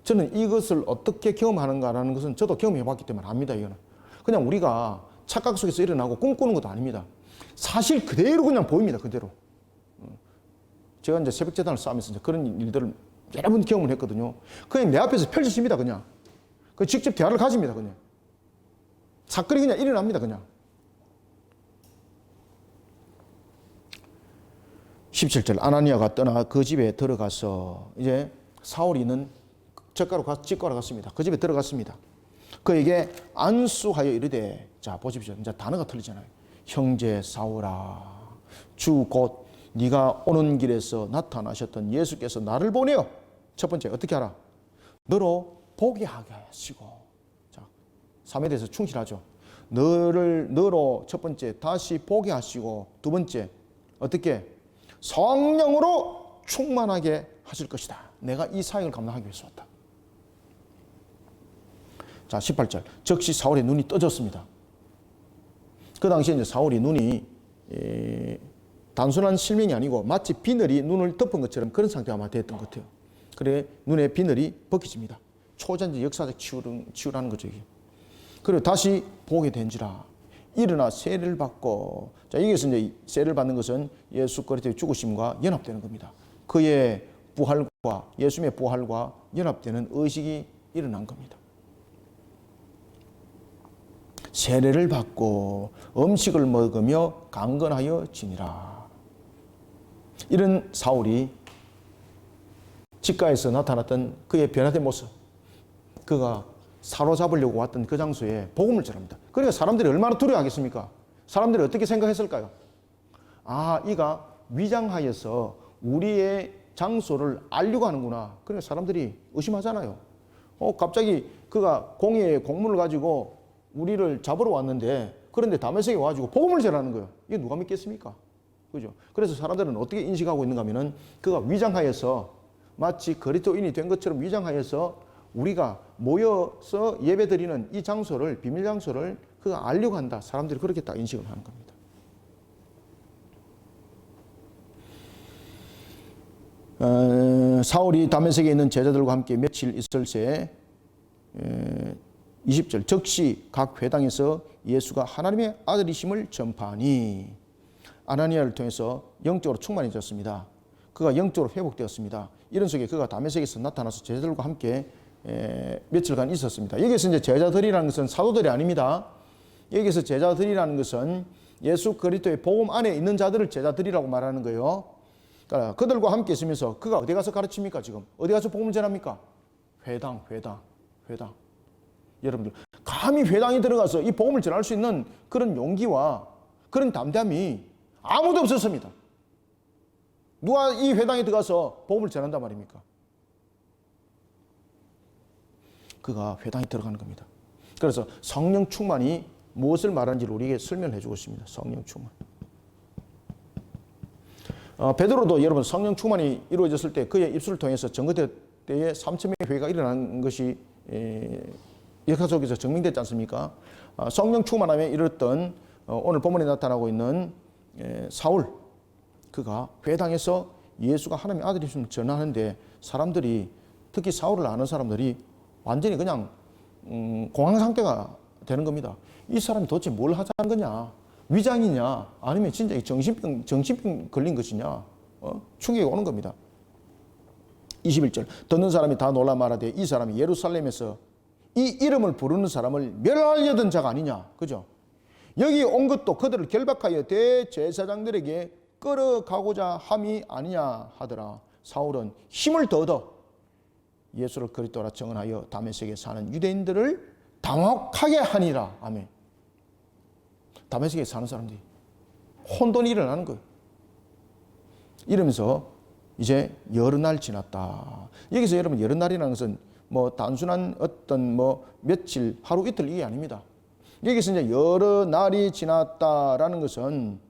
저는 이것을 어떻게 경험하는가라는 것은 저도 경험해봤기 때문에 압니다. 이거는 그냥 우리가 착각 속에서 일어나고 꿈꾸는 것도 아닙니다. 사실 그대로 그냥 보입니다. 그대로. 제가 이제 새벽재단을 쌓으면서 이제 그런 일들을 여러 번 경험을 했거든요. 그냥 내 앞에서 펼쳐집니다. 그냥. 그 직접 대화를 가집니다. 그냥. 사건이 그냥 일어납니다. 그냥. 17절, 아나니아가 떠나 그 집에 들어가서 이제 사울이 있는 집가로 갔습니다. 그 집에 들어갔습니다. 그에게 안수하여 이르되, 자 보십시오. 이제 단어가 틀리잖아요. 형제 사울아, 주 곧 네가 오는 길에서 나타나셨던 예수께서 나를 보내어, 첫 번째 어떻게 하라? 너로 보게 하게 하시고. 자, 3에 대해서 충실하죠. 너로 첫 번째 다시 보게 하시고, 두 번째 어떻게? 성령으로 충만하게 하실 것이다. 내가 이 사역을 감당하기 위해서 왔다. 자, 18절. 즉시 사울의 눈이 떠졌습니다. 그 당시에 이제 사울이 눈이 단순한 실명이 아니고 마치 비늘이 눈을 덮은 것처럼 그런 상태가 아마 됐던 것 같아요. 그래 눈의 비늘이 벗겨집니다. 초전지 역사적 치유라는 거죠. 이게. 그리고 다시 보게 된지라 일어나 세례를 받고, 자 여기서 이제 세례를 받는 것은 예수 그리스도의 죽으심과 연합되는 겁니다. 그의 부활과 예수님의 부활과 연합되는 의식이 일어난 겁니다. 세례를 받고 음식을 먹으며 강건하여 지니라. 이런 사울이 집가에서 나타났던 그의 변화된 모습, 그가 사로잡으려고 왔던 그 장소에 복음을 전합니다. 그러니까 사람들이 얼마나 두려워하겠습니까? 사람들이 어떻게 생각했을까요? 아, 이가 위장하여서 우리의 장소를 알려고 하는구나. 그러니까 사람들이 의심하잖아요. 갑자기 그가 공의의 공문을 가지고 우리를 잡으러 왔는데, 그런데 다메섹에 와가지고 복음을 전하는 거예요. 이게 누가 믿겠습니까? 그죠? 그래서 사람들은 어떻게 인식하고 있는가 하면은 그가 위장하여서 마치 그리스도인이 된 것처럼 위장하여서 우리가 모여서 예배드리는 이 장소를, 비밀 장소를 그가 알려고 한다. 사람들이 그렇게 딱 인식을 하는 겁니다. 사울이 다메섹에 있는 제자들과 함께 며칠 있을 새 20절, 즉시 각 회당에서 예수가 하나님의 아들이심을 전파하니, 아나니아를 통해서 영적으로 충만해졌습니다. 그가 영적으로 회복되었습니다. 이런 속에 그가 다메섹에서 나타나서 제자들과 함께 며칠간 있었습니다. 여기서 이제 제자들이라는 것은 사도들이 아닙니다. 여기서 제자들이라는 것은 예수 그리스도의 복음 안에 있는 자들을 제자들이라고 말하는 거예요. 그러니까 그들과 함께 있으면서 그가 어디 가서 가르칩니까? 지금 어디 가서 복음을 전합니까? 회당. 여러분들 감히 회당에 들어가서 이 복음을 전할 수 있는 그런 용기와 그런 담대함이 아무도 없었습니다. 누가 이 회당에 들어가서 복음을 전한단 말입니까? 그가 회당에 들어가는 겁니다. 그래서 성령 충만이 무엇을 말하는지를 우리에게 설명을 해주고 있습니다. 성령 충만. 베드로도 여러분 성령 충만이 이루어졌을 때 그의 입술을 통해서 전거대 때에 3,000명의 회개가 일어난 것이 역사 속에서 증명됐지 않습니까? 성령 충만함에 이르렀던 오늘 본문에 나타나고 있는 사울, 그가 회당에서 예수가 하나님의 아들이심을 전하는데 사람들이 특히 사울을 아는 사람들이 완전히 그냥 공황 상태가 되는 겁니다. 이 사람이 도대체 뭘 하자는 거냐? 위장이냐? 아니면 진짜 정신병 걸린 것이냐? 충격이 오는 겁니다. 21절 듣는 사람이 다 놀라 말하되 이 사람이 예루살렘에서 이 이름을 부르는 사람을 멸하려던 자가 아니냐. 그죠? 여기 온 것도 그들을 결박하여 대제사장들에게 끌어가고자 함이 아니냐 하더라. 사울은 힘을 더 얻어 예수를 그리스도라 증언하여 다메섹에 사는 유대인들을 당혹하게 하니라. 아멘. 다메섹에 사는 사람들이 혼돈이 일어나는 거예요. 이러면서 이제 여러 날 지났다. 여기서 여러분 여러 날이라는 것은 뭐 단순한 어떤 뭐 며칠, 하루 이틀 이게 아닙니다. 여기서 이제 여러 날이 지났다라는 것은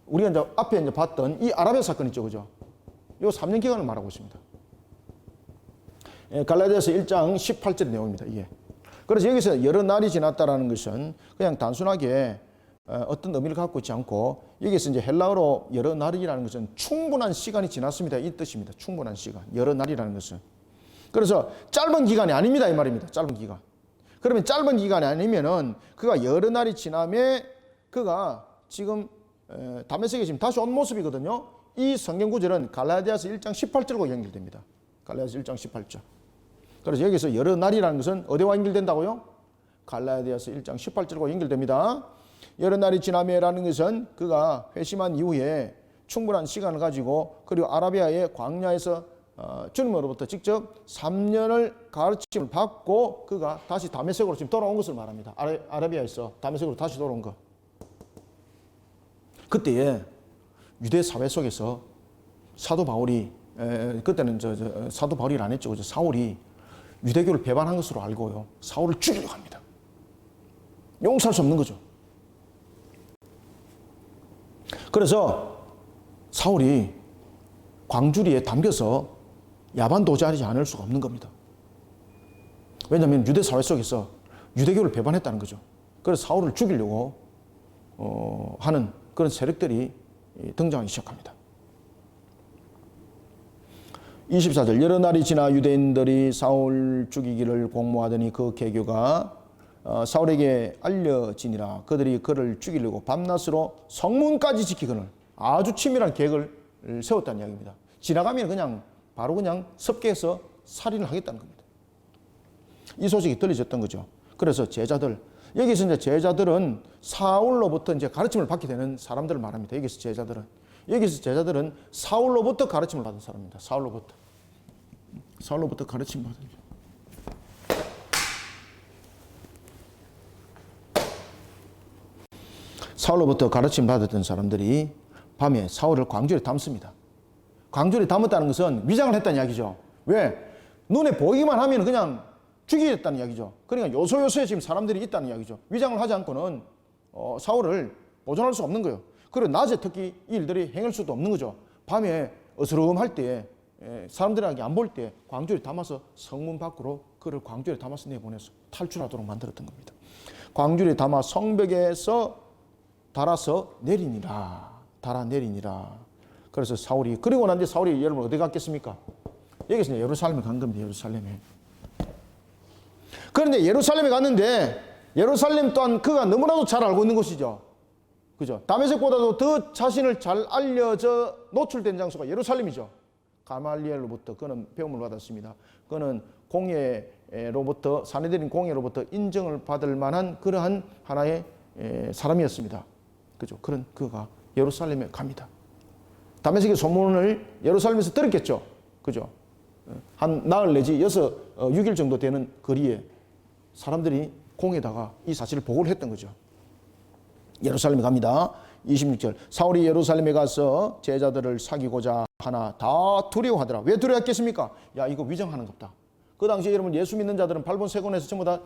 우리가 이제 앞에 이제 봤던 이 아라비아 사건 있죠, 그죠? 이 3년 기간을 말하고 있습니다. 갈라디아서 1장 18절 내용입니다. 이게. 그래서 여기서 여러 날이 지났다라는 것은 그냥 단순하게 어떤 의미를 갖고 있지 않고 여기서 이제 헬라어로 여러 날이라는 것은 충분한 시간이 지났습니다. 이 뜻입니다. 충분한 시간. 여러 날이라는 것은. 그래서 짧은 기간이 아닙니다. 이 말입니다. 짧은 기간. 그러면 짧은 기간이 아니면은 그가 여러 날이 지남에 그가 지금 다메섹에 지금 다시 온 모습이거든요. 이 성경 구절은 갈라디아서 1장 18절과 연결됩니다. 갈라디아서 1장 18절. 그래서 여기서 여러 날이라는 것은 어디와 연결된다고요? 갈라디아서 1장 18절과 연결됩니다. 여러 날이 지나며라는 것은 그가 회심한 이후에 충분한 시간을 가지고 그리고 아라비아의 광야에서 주님으로부터 직접 3년을 가르침을 받고 그가 다시 다메섹으로 지금 돌아온 것을 말합니다. 아라비아에서 다메섹으로 다시 돌아온 것. 그때에 유대 사회 속에서 사도 바울이 그때는 사도 바울이 안 했죠. 사울이 유대교를 배반한 것으로 알고요. 사울을 죽이려고 합니다. 용서할 수 없는 거죠. 그래서 사울이 광주리에 담겨서 야반도주하지 않을 수가 없는 겁니다. 왜냐하면 유대 사회 속에서 유대교를 배반했다는 거죠. 그래서 사울을 죽이려고 하는 그런 세력들이 등장하기 시작합니다. 24절 여러 날이 지나 유대인들이 사울 죽이기를 공모하더니 그 계교가 사울에게 알려지니라. 그들이 그를 죽이려고 밤낮으로 성문까지 지키거늘 아주 치밀한 계획을 세웠다는 이야기입니다. 지나가면 그냥 바로 그냥 섭계해서 살인을 하겠다는 겁니다. 이 소식이 들려졌던 거죠. 그래서 제자들, 여기서 이제 제자들은 사울로부터 이제 가르침을 받게 되는 사람들을 말합니다. 여기서 제자들은 사울로부터 가르침을 받은 사람입니다. 사울로부터 가르침을 받은 사람. 사울로부터 가르침 받았던 사람들이 밤에 사울을 광주리에 담습니다. 광주리에 담았다는 것은 위장을 했다는 이야기죠. 왜? 눈에 보이기만 하면 그냥 죽이겠다는 이야기죠. 그러니까 요소요소에 지금 사람들이 있다는 이야기죠. 위장을 하지 않고는 사울을 보존할 수 없는 거예요. 그리고 낮에 특히 이 일들이 행할 수도 없는 거죠. 밤에 어스름할 때 사람들에게 안 볼 때 광주리에 담아서 성문 밖으로 그를 광주리에 담아서 내보내서 탈출하도록 만들었던 겁니다. 광주리에 담아 성벽에서 달아서 달아내리니라. 그래서 사울이 그리고 난 뒤에 사울이 여러분 어디 갔겠습니까? 여기서 예루살렘에 간 겁니다. 예루살렘에. 그런데 예루살렘에 갔는데 예루살렘 또한 그가 너무나도 잘 알고 있는 곳이죠. 그죠? 다메섹보다도 더 자신을 잘 알려져 노출된 장소가 예루살렘이죠. 가말리엘로부터 그는 배움을 받았습니다. 그는 공예로부터 사내들인 공예로부터 인정을 받을 만한 그러한 하나의 사람이었습니다. 그죠? 그가 예루살렘에 갑니다. 다메섹의 소문을 예루살렘에서 들었겠죠. 그죠? 한 나흘 내지 6일 정도 되는 거리에 사람들이 공에다가 이 사실을 보고를 했던 거죠. 예루살렘에 갑니다. 26절 사울이 예루살렘에 가서 제자들을 사귀고자 하나 다 두려워하더라. 왜 두려워했겠습니까? 야, 이거 위정하는 겁다. 그 당시에 여러분 예수 믿는 자들은 발본세곤에서 전부 다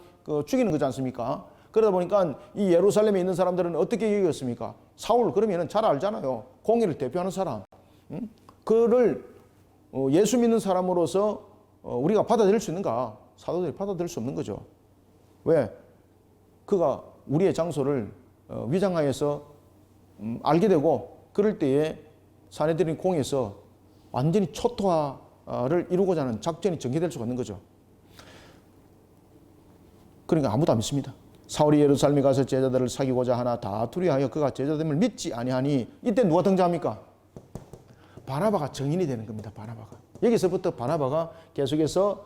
죽이는 거지 않습니까? 그러다 보니까 이 예루살렘에 있는 사람들은 어떻게 여겼습니까? 사울 그러면 잘 알잖아요. 공의를 대표하는 사람. 그를 예수 믿는 사람으로서 우리가 받아들일 수 있는가? 사도들이 받아들일 수 없는 거죠. 왜? 그가 우리의 장소를 위장하여서 알게 되고 그럴 때에 사내들인 공에서 완전히 초토화를 이루고자 하는 작전이 전개될 수가 있는 거죠. 그러니까 아무도 안 믿습니다. 사울이 예루살렘에 가서 제자들을 사귀고자 하나 다투려 하여 그가 제자됨을 믿지 아니하니, 이때 누가 등장합니까? 바나바가 증인이 되는 겁니다. 바나바가. 여기서부터 바나바가 계속해서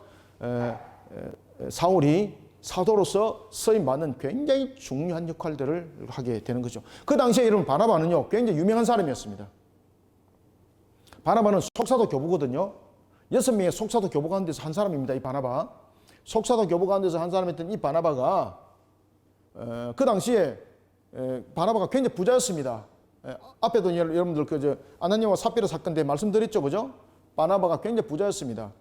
사울이 사도로서 쓰임받는 굉장히 중요한 역할들을 하게 되는 거죠. 그 당시에 여러분 바나바는요 굉장히 유명한 사람이었습니다. 바나바는 속사도 교부거든요. 6명의 속사도 교부 가운데서 한 사람입니다. 이 바나바. 속사도 교부 가운데서 한 사람이었던 이 바나바가 그 당시에 바나바가 굉장히 부자였습니다. 앞에도 여러분들 그 아나니아와 삽비라 사건 때 말씀드렸죠, 그죠? 바나바가 굉장히 부자였습니다.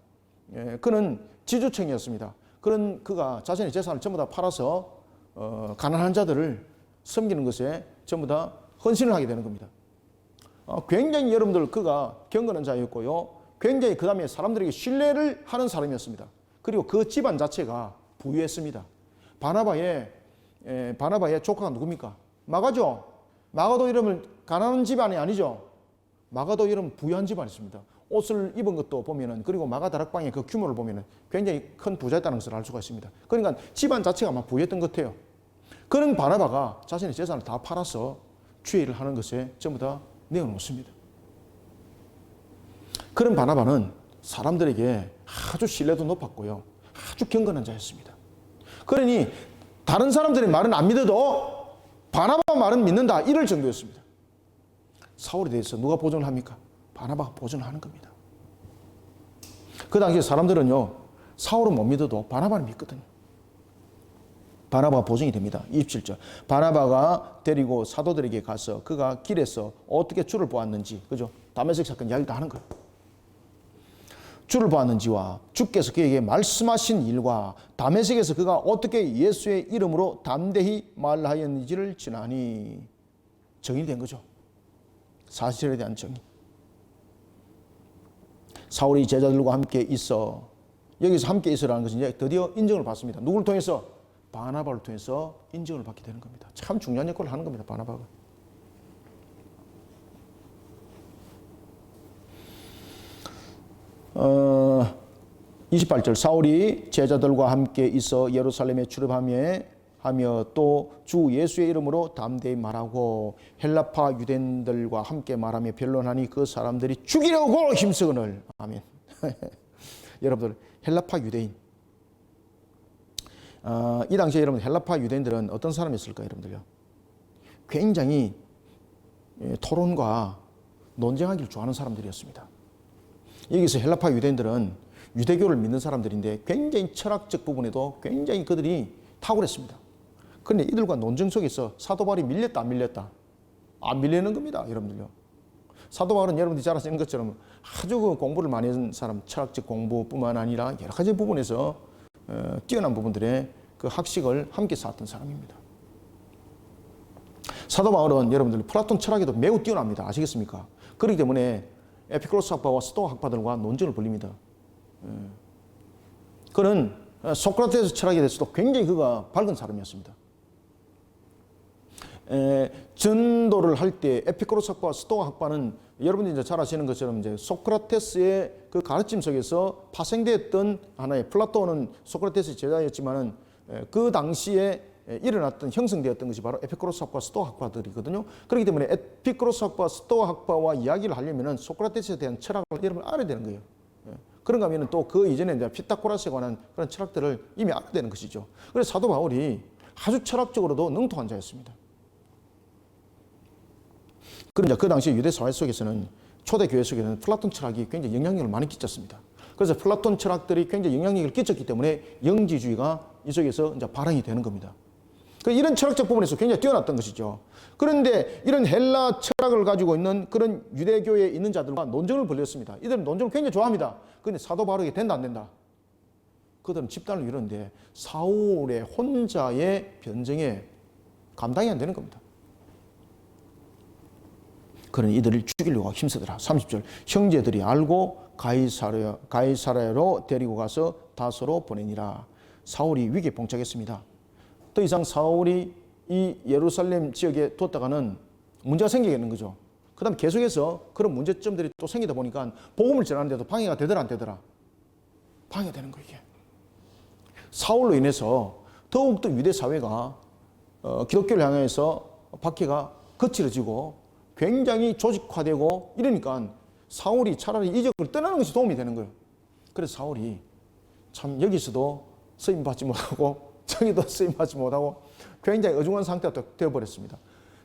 그는 지주층이었습니다. 그런 그가 자신의 재산을 전부 다 팔아서 가난한 자들을 섬기는 것에 전부 다 헌신을 하게 되는 겁니다. 굉장히 여러분들 그가 경건한 자였고요. 굉장히 그 다음에 사람들에게 신뢰를 하는 사람이었습니다. 그리고 그 집안 자체가 부유했습니다. 바나바의 조카가 누굽니까? 마가죠. 마가도 이름은 가난한 집안이 아니죠. 마가도 이름 부유한 집안이었습니다. 옷을 입은 것도 보면은, 그리고 마가 다락방의 그 규모를 보면은 굉장히 큰 부자였다는 것을 알 수가 있습니다. 그러니까 집안 자체가 아마 부유했던 것 같아요. 그런 바나바가 자신의 재산을 다 팔아서 주의를 하는 것에 전부 다 내어놓습니다. 그런 바나바는 사람들에게 아주 신뢰도 높았고요. 아주 경건한 자였습니다. 그러니 다른 사람들의 말은 안 믿어도 바나바 말은 믿는다, 이럴 정도였습니다. 사울에 대해서 누가 보증을 합니까? 바나바가 보증을 하는 겁니다. 그 당시에 사람들은요, 사울은 못 믿어도 바나바는 믿거든요. 바나바가 보증이 됩니다. 27절. 바나바가 데리고 사도들에게 가서 그가 길에서 어떻게 주를 보았는지, 그죠? 다메섹 사건 이야기도 하는 거예요. 주를 보았는지와 주께서 그에게 말씀하신 일과 다메섹에서 그가 어떻게 예수의 이름으로 담대히 말하였는지를 지나니, 정의이 된 거죠. 사실에 대한 정의. 사울이 제자들과 함께 있어, 여기서 함께 있으라는 것은 이제 드디어 인정을 받습니다. 누구를 통해서? 바나바를 통해서 인정을 받게 되는 겁니다. 참 중요한 역할을 하는 겁니다, 바나바가. 어, 28절. 사울이 제자들과 함께 있어 예루살렘에 출입하며 또 주 예수의 이름으로 담대히 말하고 헬라파 유대인들과 함께 말하며 변론하니 그 사람들이 죽이려고 힘쓰거늘. 아멘. 여러분들, 헬라파 유대인. 이 당시에 여러분 헬라파 유대인들은 어떤 사람이었을까요, 여러분들요? 굉장히 토론과 논쟁하기를 좋아하는 사람들이었습니다. 여기서 헬라파 유대인들은 유대교를 믿는 사람들인데 굉장히 철학적 부분에도 굉장히 그들이 탁월했습니다. 그런데 이들과 논쟁 속에서 사도 바울이 밀렸다 안 밀렸다? 안 밀리는 겁니다, 여러분들요. 사도 바울은 여러분들이 잘 아시는 것처럼 아주 공부를 많이 한 사람, 철학적 공부뿐만 아니라 여러 가지 부분에서 뛰어난 부분들의 그 학식을 함께 쌓았던 사람입니다. 사도 바울은 여러분들 플라톤 철학에도 매우 뛰어납니다. 아시겠습니까? 그렇기 때문에 에피쿠로스 학파와 스토아 학파들과 논쟁을 벌립니다. 그는 소크라테스 철학에 대해서도 굉장히 그가 밝은 사람이었습니다. 전도를 할 때 에피쿠로스 학파와 스토아 학파는 여러분들이 이제 잘 아시는 것처럼 이제 소크라테스의 그 가르침 속에서 파생되었던 하나의, 플라톤은 소크라테스의 제자였지만은 그 당시에 일어났던, 형성되었던 것이 바로 에피쿠로스 학파와 스토아 학파들이거든요. 그렇기 때문에 에피쿠로스 학파와 스토아 학파와 이야기를 하려면은 소크라테스에 대한 철학을 여러분 알아야 되는 거예요. 그런가 하면은 또 그 이전에 이제 피타고라스에 관한 그런 철학들을 이미 알아야 되는 것이죠. 그래서 사도 바울이 아주 철학적으로도 능통한 자였습니다. 그런데 그 당시 유대 사회 속에서는, 초대 교회 속에서는 플라톤 철학이 굉장히 영향력을 많이 끼쳤습니다. 그래서 플라톤 철학들이 굉장히 영향력을 끼쳤기 때문에 영지주의가 이쪽에서 이제 발행이 되는 겁니다. 이런 철학적 부분에서 굉장히 뛰어났던 것이죠. 그런데 이런 헬라 철학을 가지고 있는 그런 유대교에 있는 자들과 논쟁을 벌였습니다. 이들은 논쟁을 굉장히 좋아합니다. 그런데 사도 바울에게 된다 안 된다? 그들은 집단을 이루는데 사울의 혼자의 변정에 감당이 안 되는 겁니다. 그러니 이들을 죽이려고 힘쓰더라. 30절. 형제들이 알고 가이사랴로 데리고 가서 다소로 보내니라. 사울이 위기에 봉착했습니다. 더 이상 사울이 이 예루살렘 지역에 뒀다가는 문제가 생기겠는 거죠. 그 그다음 계속해서 그런 문제점들이 또 생기다 보니까 복음을 전하는데도 방해가 되더라 안 되더라? 방해가 되는 거예요, 이게. 사울로 인해서 더욱더 유대 사회가 기독교를 향해서 박해가 거칠어지고 굉장히 조직화되고 이러니까 사울이 차라리 이적을 떠나는 것이 도움이 되는 거예요. 그래서 사울이 참 여기서도 쓰임받지 못하고 저기도 쓰임받지 못하고 굉장히 어중한 상태가 되어버렸습니다.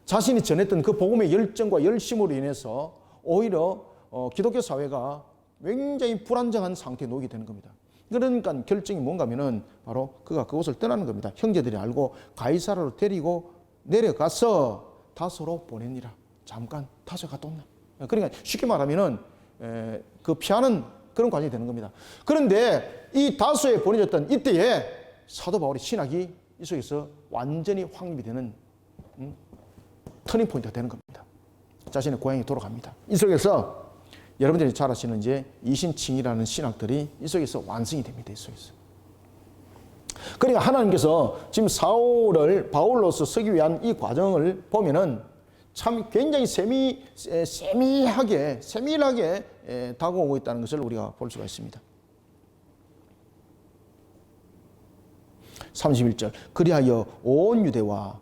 자신이 전했던 그 복음의 열정과 열심으로 인해서 오히려 기독교 사회가 굉장히 불안정한 상태에 놓이게 되는 겁니다. 그러니까 결정이 뭔가 하면은 바로 그가 그곳을 떠나는 겁니다. 형제들이 알고 가이사라로 데리고 내려가서 다소로 보내니라. 잠깐 다소 갔다 온나. 그러니까 쉽게 말하면은 그 피하는 그런 과정이 되는 겁니다. 그런데 이 다소에 보내졌던 이때에 사도 바울의 신학이 이 속에서 완전히 확립이 되는 터닝 포인트가 되는 겁니다. 자신의 고향에 돌아갑니다. 이 속에서 여러분들이 잘 아시는 이제 이신칭이라는 신학들이 이 속에서 완성이 됩니다. 이 속에서. 그러니까 하나님께서 지금 사울을 바울로서 서기 위한 이 과정을 보면은 참 굉장히 세밀하게 다가오고 있다는 것을 우리가 볼 수가 있습니다. 31절. 그리하여 온 유대와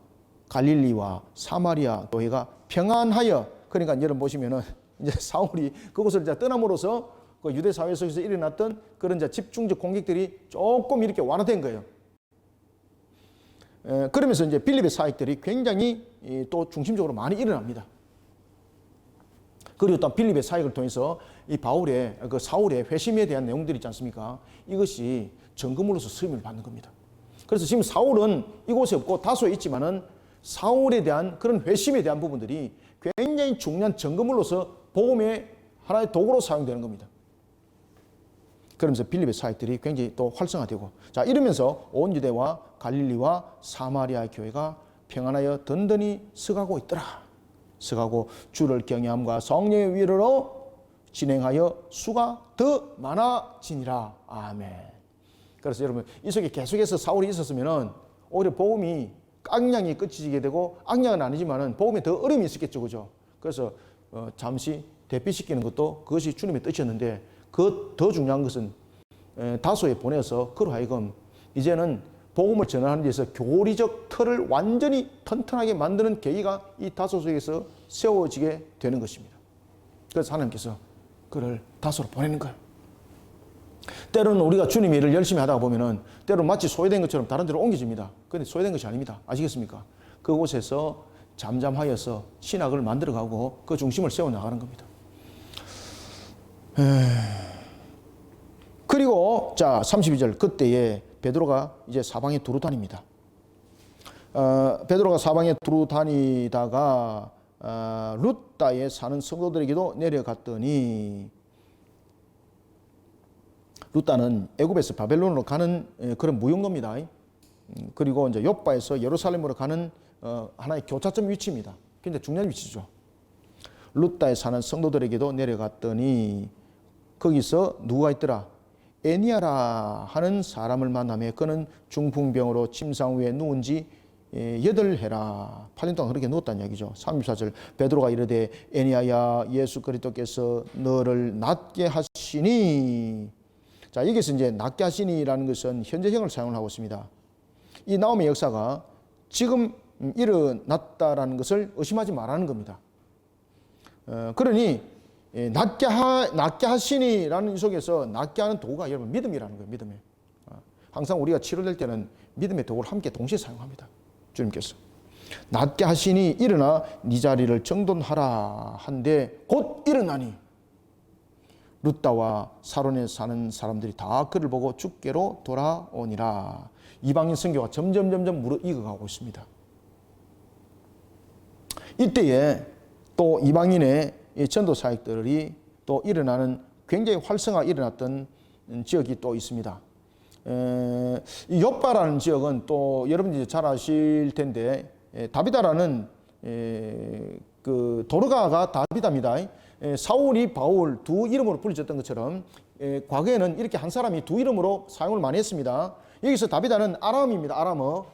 갈릴리와 사마리아 교회가 평안하여, 그러니까 여러분 보시면은 이제 사울이 그곳을 이제 떠남으로써 그 유대 사회 속에서 일어났던 그런 이제 집중적 공격들이 조금 이렇게 완화된 거예요. 그러면서 이제 빌립의 사역들이 굉장히 또 중심적으로 많이 일어납니다. 그리고 또 빌립의 사역을 통해서 이 바울의 그 사울의 회심에 대한 내용들이 있지 않습니까? 이것이 증거물로서 쓰임을 받는 겁니다. 그래서 지금 사울은 이곳에 없고 다소에 있지만은 사울에 대한 그런 회심에 대한 부분들이 굉장히 중요한 증거물로서 복음의 하나의 도구로 사용되는 겁니다. 그러면서 빌립의 사역들이 굉장히 또 활성화되고, 자, 이러면서 온 유대와 갈릴리와 사마리아 교회가 평안하여 든든히 서가고 있더라. 서가고 주를 경외함과 성령의 위로로 진행하여 수가 더 많아지니라. 아멘. 그래서 여러분, 이 속에 계속해서 사울이 있었으면은 오히려 복음이 악량이 끝이게 되고, 악량은 아니지만은 복음에 더 어려움이 있었겠죠, 그죠? 그래서 잠시 대피시키는 것도 그것이 주님의 뜻이었는데, 그 더 중요한 것은 다소에 보내서 그로 하여금 이제는 복음을 전하는 데서 교리적 틀을 완전히 튼튼하게 만드는 계기가 이 다소 속에서 세워지게 되는 것입니다. 그래서 하나님께서 그를 다소로 보내는 거예요. 때로는 우리가 주님의 일을 열심히 하다가 보면은 때로는 마치 소외된 것처럼 다른 데로 옮겨집니다. 그런데 소외된 것이 아닙니다. 아시겠습니까? 그곳에서 잠잠하여서 신학을 만들어가고 그 중심을 세워나가는 겁니다. 그리고 자 32절, 그때에 베드로가 이제 사방에 두루 다닙니다. 베드로가 사방에 두루 다니다가 룻다에 사는 성도들에게도 내려갔더니, 룻다는 애굽에서 바벨론으로 가는 그런 무역로입니다. 그리고 이제 욥바에서 예루살렘으로 가는 하나의 교차점 위치입니다. 굉장히 중요한 위치죠. 룻다에 사는 성도들에게도 내려갔더니 거기서 누가 있더라? 에니아라 하는 사람을 만나며 그는 중풍병으로 침상 위에 누운 지 8해라. 8년 동안 그렇게 누웠다는 얘기죠. 34절. 베드로가 이르되 에니아야, 예수 그리스도께서 너를 낫게 하시니. 자, 여기서 이제 낫게 하시니라는 것은 현재형을 사용하고 있습니다. 이 나옴의 역사가 지금 일어났다라는 것을 의심하지 말라는 겁니다. 그러니 낫게 하시니라는 이 속에서 낫게 하는 도구가 여러분 믿음이라는 거예요. 믿음이. 항상 우리가 치료될 때는 믿음의 도구를 함께 동시에 사용합니다. 주님께서 낫게 하시니 일어나 네 자리를 정돈하라 한데 곧 일어나니 룻다와 사론에 사는 사람들이 다 그를 보고 주께로 돌아오니라. 이방인 선교가 점점 무르익어가고 있습니다. 이때에 또 이방인의 전도 사역들이 또 일어나는, 굉장히 활성화 일어났던 지역이 또 있습니다. 이 욥바라는 지역은 또 여러분들이 잘 아실 텐데, 다비다라는 그 도르가가 다비다입니다. 사울이 바울 두 이름으로 불려졌던 것처럼 과거에는 이렇게 한 사람이 두 이름으로 사용을 많이 했습니다. 여기서 다비다는 아람입니다. 아람어.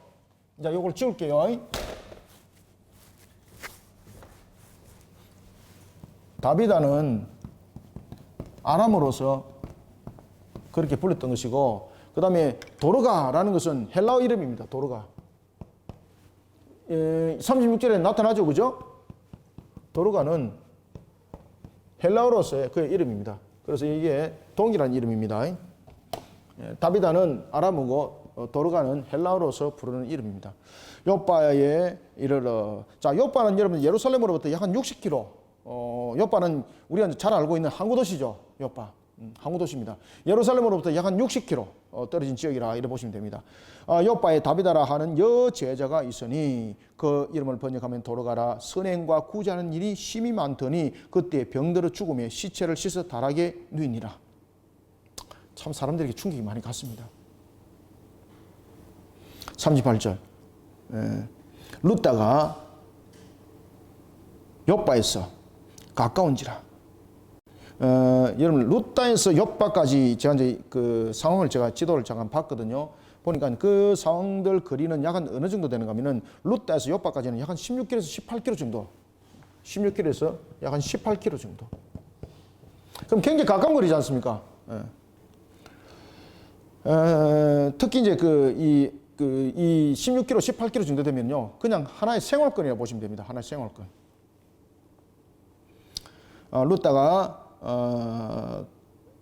자, 요걸 지울게요. 다비다는 아람어로서 그렇게 불렸던 것이고, 그 다음에 도르가라는 것은 헬라어 이름입니다. 도르가. 36절에 나타나죠, 그죠? 도르가는 헬라어로서의 그의 이름입니다. 그래서 이게 동일한 이름입니다. 다비다는 아람어고 도르가는 헬라어로서 부르는 이름입니다. 요바에 이르러. 자, 요바는 여러분 예루살렘으로부터 약 한 60km. 요바는 우리가 잘 알고 있는 항구 도시죠. 요바. 항구 도시입니다. 예루살렘으로부터 약 한 60km 떨어진 지역이라 이래 보시면 됩니다. 요바에 다비다라 하는 여제자가 있으니 그 이름을 번역하면 도르가라. 선행과 구제하는 일이 심히 많더니 그때 병들어 죽음에 시체를 씻어 다락에 누이니라. 참 사람들에게 충격이 많이 갔습니다. 38절. 룻다가 욥바에서 가까운지라. 여러분 룻다에서 욥바까지 제가 이제 그 상황을 제가 지도를 잠깐 봤거든요. 보니까 그 상황들 거리는 약 한 어느 정도 되는가 하면은 룻다에서 욥바까지는 약 한 16km에서 18km 정도. 16km에서 약 한 18km 정도. 그럼 굉장히 가까운 거리지 않습니까? 특히 이제 이 16km, 18km 정도 되면요, 그냥 하나의 생활권이라고 보시면 됩니다. 하나의 생활권. 룻다가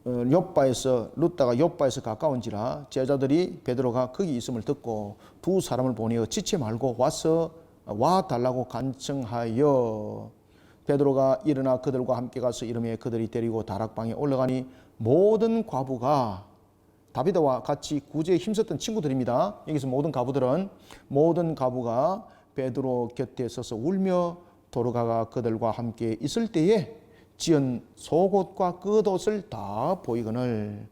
욥바에서 가까운지라 제자들이 베드로가 거기 있음을 듣고 두 사람을 보내어 지체 말고 와 달라고 간청하여 베드로가 일어나 그들과 함께 가서 이름에 그들이 데리고 다락방에 올라가니 모든 과부가 다비다와 같이 구제에 힘썼던 친구들입니다. 여기서 모든 과부가 베드로 곁에 서서 울며 도르가가 그들과 함께 있을 때에 지은 속옷과 겉옷을 다 보이거늘.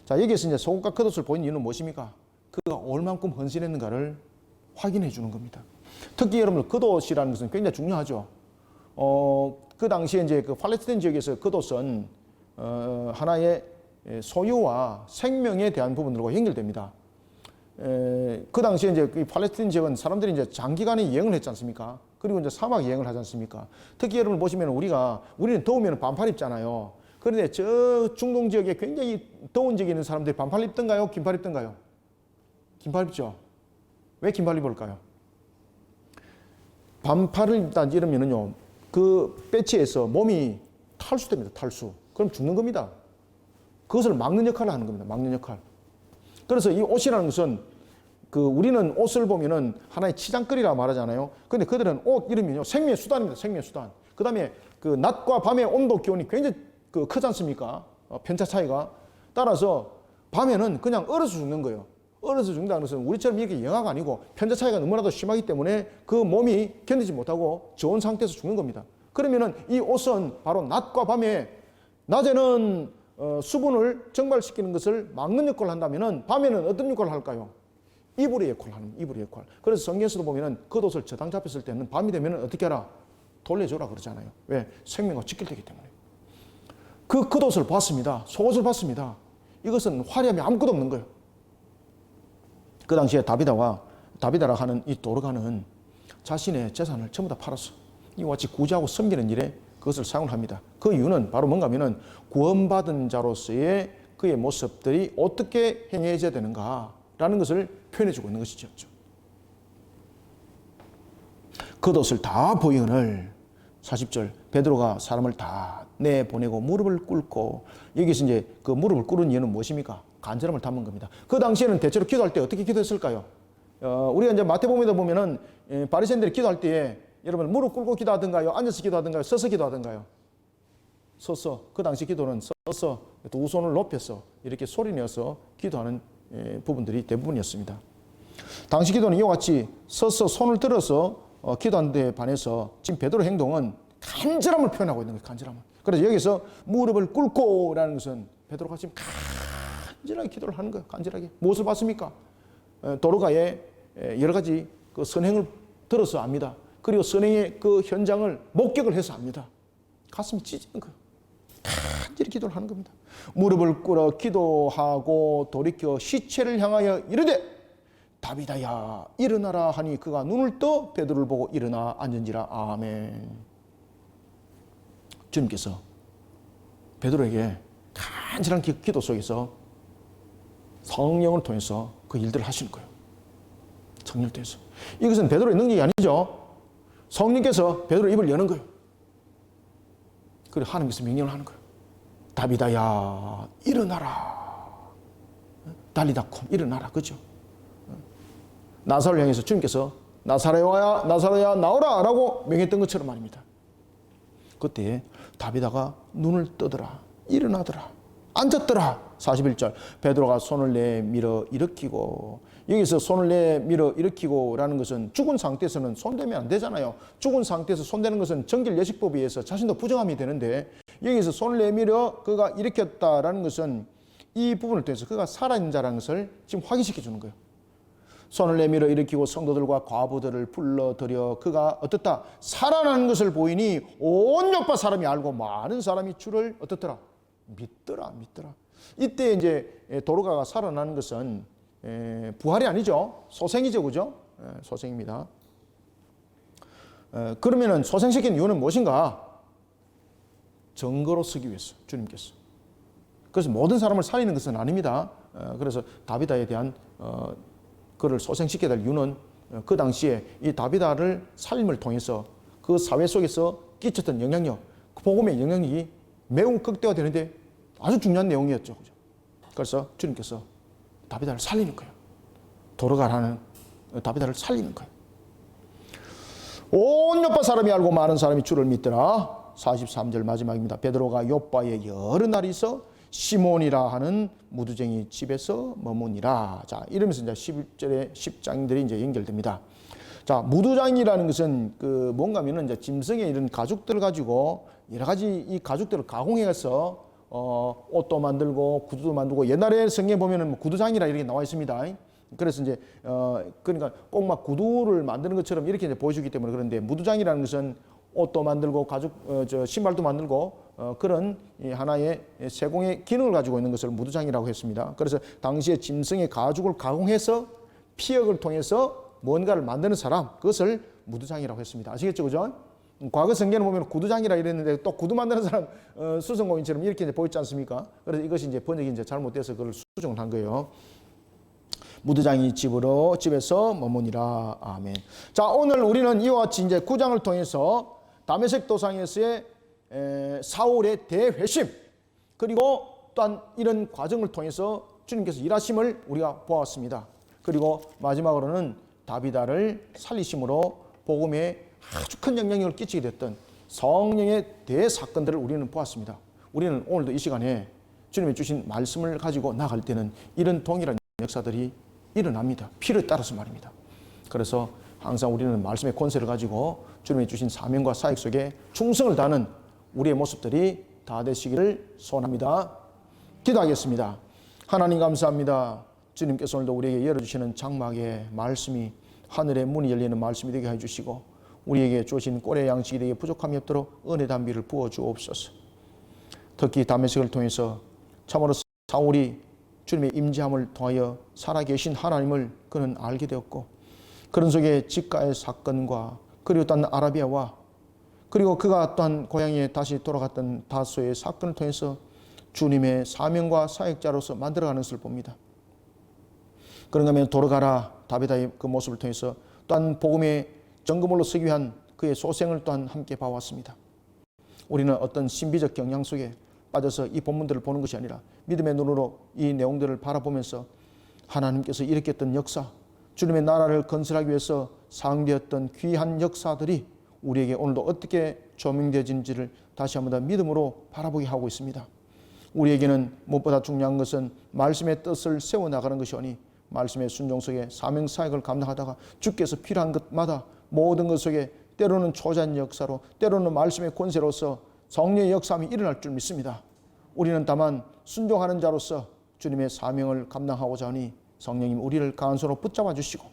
자, 여기에서 이제 속옷과 겉옷을 보인 이유는 무엇입니까? 그가 얼만큼 헌신했는가를 확인해 주는 겁니다. 특히 여러분 겉옷이라는 것은 굉장히 중요하죠. 그 당시에 이제 그 팔레스타인 지역에서 겉옷은 하나의 소유와 생명에 대한 부분들과 연결됩니다. 그 당시에 이제 그 팔레스타인 지역은 사람들이 이제 장기간의 여행을 했지 않습니까? 그리고 이제 사막 여행을 하지 않습니까? 특히 여러분 보시면 우리는 더우면 반팔 입잖아요. 그런데 저 중동 지역에 굉장히 더운 지역에 있는 사람들이 반팔 입던가요? 긴팔 입던가요? 긴팔 입죠. 왜 긴팔 입을까요? 반팔을 입다 이러면은요, 그 배치에서 몸이 탈수됩니다. 탈수. 그럼 죽는 겁니다. 그것을 막는 역할을 하는 겁니다. 막는 역할. 그래서 이 옷이라는 것은 우리는 옷을 보면은 하나의 치장거리라 말하잖아요. 근데 그들은 옷 이름이요, 생명의 수단입니다. 생명의 수단. 그 다음에 그 낮과 밤의 온도 기온이 굉장히 크지 않습니까? 편차 차이가. 따라서 밤에는 그냥 얼어서 죽는 거예요. 얼어서 죽는다는 것은 우리처럼 이렇게 영하가 아니고 편차 차이가 너무나도 심하기 때문에 그 몸이 견디지 못하고 저온 상태에서 죽는 겁니다. 그러면은 이 옷은 바로 낮과 밤에, 낮에는 수분을 증발시키는 것을 막는 역할을 한다면은 밤에는 어떤 역할을 할까요? 이불의 역할을 하는, 이불의 역할. 그래서 성경에서도 보면은 겉옷을 저당 잡혔을 때는 밤이 되면은 어떻게 하라? 돌려줘라 그러잖아요. 왜? 생명과 직결되기 때문에. 그 겉옷을 봤습니다. 속옷을 봤습니다. 이것은 화려함이 아무것도 없는 거예요. 그 당시에 다비다라 하는 이 도르가는 자신의 재산을 전부 다 팔았어. 이와 같이 구제하고 섬기는 일에 그것을 사용을 합니다. 그 이유는 바로 뭔가 하면은 구원받은 자로서의 그의 모습들이 어떻게 행해져야 되는가라는 것을 표현해주고 있는 것이죠. 겉옷을 다 보이거늘. 40절 베드로가 사람을 다 내보내고 무릎을 꿇고, 여기서 이제 그 무릎을 꿇은 이유는 무엇입니까? 간절함을 담은 겁니다. 그 당시에는 대체로 기도할 때 어떻게 기도했을까요? 우리가 이제 마태복음에도 보면은 바리새인들이 기도할 때에 여러분 무릎 꿇고 기도하든가요? 앉아서 기도하든가요? 서서 기도하든가요? 서서. 그 당시 기도는 서서 두 손을 높여서 이렇게 소리내어서 기도하는 부분들이 대부분이었습니다. 당시 기도는 이와 같이 서서 손을 들어서 기도하는 데 반해서 지금 베드로의 행동은 간절함을 표현하고 있는 거예요. 간절함을. 그래서 여기서 무릎을 꿇고라는 것은 베드로가 지금 간절하게 기도를 하는 거예요. 간절하게. 무엇을 봤습니까? 도르가의 여러 가지 그 선행을 들어서 압니다. 그리고 선행의 그 현장을 목격을 해서 압니다. 가슴이 찢어지는 거예요. 간절히 기도를 하는 겁니다. 무릎을 꿇어 기도하고 돌이켜 시체를 향하여 이르되 다비다야 일어나라 하니 그가 눈을 떠 베드로를 보고 일어나 앉은지라. 아멘. 주님께서 베드로에게 간절한 기도 속에서 성령을 통해서 그 일들을 하시는 거예요. 성령을 통해서. 이것은 베드로의 능력이 아니죠. 성령께서 베드로의 입을 여는 거예요. 그리고 하나님께서 명령을 하는 거예요. 다비다야 일어나라. 달리다콤 일어나라. 그죠? 나사로를 향해서 주님께서 나사로야 나오라 라고 명했던 것처럼 말입니다. 그때 다비다가 눈을 뜨더라. 일어나더라. 앉았더라. 41절 베드로가 손을 내밀어 일으키고, 여기서 손을 내밀어 일으키고 라는 것은 죽은 상태에서는 손대면 안 되잖아요. 죽은 상태에서 손대는 것은 정결예식법에 의해서 자신도 부정함이 되는데, 여기서 손을 내밀어 그가 일으켰다라는 것은 이 부분을 통해서 그가 살아있는 자라는 것을 지금 확인시켜 주는 거예요. 손을 내밀어 일으키고 성도들과 과부들을 불러들여 그가 어떻다? 살아나는 것을 보이니 온 요파 사람이 알고 많은 사람이 주를 어떻더라? 믿더라. 이때 이제 도로가가 살아나는 것은 부활이 아니죠. 소생이죠. 그죠? 소생입니다. 그러면은 소생시킨 이유는 무엇인가? 증거로 쓰기 위해서 주님께서. 그래서 모든 사람을 살리는 것은 아닙니다. 그래서 다비다에 대한 그를 소생시켜야 될 이유는 그 당시에 이 다비다를 살림을 통해서 그 사회 속에서 끼쳤던 영향력, 그 복음의 영향력이 매우 극대화되는데 아주 중요한 내용이었죠. 그래서 주님께서 다비다를 살리는 거예요. 도로가라는 다비다를 살리는 거예요. 온 요파 사람이 알고 많은 사람이 주를 믿더라. 43절 마지막입니다. 베드로가 요파에 여러 날이 있어 시몬이라 하는 무두쟁이 집에서 머무니라. 자, 이러면서 이제 11절에 10장들이 이제 연결됩니다. 자, 무두장이라는 것은 그 뭔가 하면은 이제 짐승의 이런 가죽들을 가지고 여러 가지 이 가죽들을 가공해서 옷도 만들고 구두도 만들고, 옛날에 성경에 보면은 뭐 구두장이라 이렇게 나와 있습니다. 그래서 이제 그러니까 꼭 막 구두를 만드는 것처럼 이렇게 이제 보여주기 때문에 그런데, 무두장이라는 것은 옷도 만들고 가죽 신발도 만들고 그런 하나의 세공의 기능을 가지고 있는 것을 무두장이라고 했습니다. 그래서 당시에 짐승의 가죽을 가공해서 피역을 통해서 뭔가를 만드는 사람, 그것을 무두장이라고 했습니다. 아시겠죠? 그죠? 과거 성경에 보면 구두장이라 이랬는데 또 구두 만드는 사람 수성고인처럼 이렇게 이제 보이지 않습니까? 그래서 이것이 이제 번역이 이제 잘못돼서 그걸 수정을 한 거예요. 무두장이 집에서 머무니라. 아멘. 자, 오늘 우리는 이와 같이 이제 9장을 통해서 다메섹 도상에서의 사울의 대회심, 그리고 또한 이런 과정을 통해서 주님께서 일하심을 우리가 보았습니다. 그리고 마지막으로는 다비다를 살리심으로 복음에 아주 큰 영향력을 끼치게 됐던 성령의 대사건들을 우리는 보았습니다. 우리는 오늘도 이 시간에 주님이 주신 말씀을 가지고 나갈 때는 이런 동일한 역사들이 일어납니다. 필요에 따라서 말입니다. 그래서 항상 우리는 말씀의 권세를 가지고 주님이 주신 사명과 사역 속에 충성을 다하는 우리의 모습들이 다 되시기를 소원합니다. 기도하겠습니다. 하나님 감사합니다. 주님께서 오늘도 우리에게 열어주시는 장막의 말씀이 하늘의 문이 열리는 말씀이 되게 해주시고, 우리에게 주신 꼴의 양식이 되게 부족함이 없도록 은혜 담비를 부어 주옵소서. 특히 다메섹을 통해서 참으로 사울이 주님의 임재함을 통하여 살아계신 하나님을 그는 알게 되었고, 그런 속에 직가의 사건과 그리고 또한 아라비아와 그리고 그가 또한 고향에 다시 돌아갔던 다소의 사건을 통해서 주님의 사명과 사역자로서 만들어가는 것을 봅니다. 그런가 하면 도로가라 다비다의 그 모습을 통해서 또한 복음의 정금으로 서기 위한 그의 소생을 또한 함께 봐왔습니다. 우리는 어떤 신비적 경향 속에 빠져서 이 본문들을 보는 것이 아니라 믿음의 눈으로 이 내용들을 바라보면서 하나님께서 일으켰던 역사, 주님의 나라를 건설하기 위해서 사용되었던 귀한 역사들이 우리에게 오늘도 어떻게 조명되어진지를 다시 한번 더 믿음으로 바라보게 하고 있습니다. 우리에게는 무엇보다 중요한 것은 말씀의 뜻을 세워나가는 것이오니, 말씀의 순종 속에 사명 사역을 감당하다가 주께서 필요한 것마다 모든 것 속에 때로는 초자연 역사로, 때로는 말씀의 권세로서 성령의 역사함이 일어날 줄 믿습니다. 우리는 다만 순종하는 자로서 주님의 사명을 감당하고자 하니 성령님 우리를 강한 손으로 붙잡아 주시고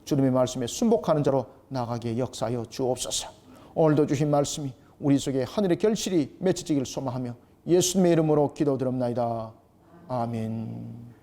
주님의 말씀에 순복하는 자로 나가게 역사하여 주옵소서. 오늘도 주신 말씀이 우리 속에 하늘의 결실이 맺혀지기를 소망하며 예수님의 이름으로 기도드립나이다. 아멘.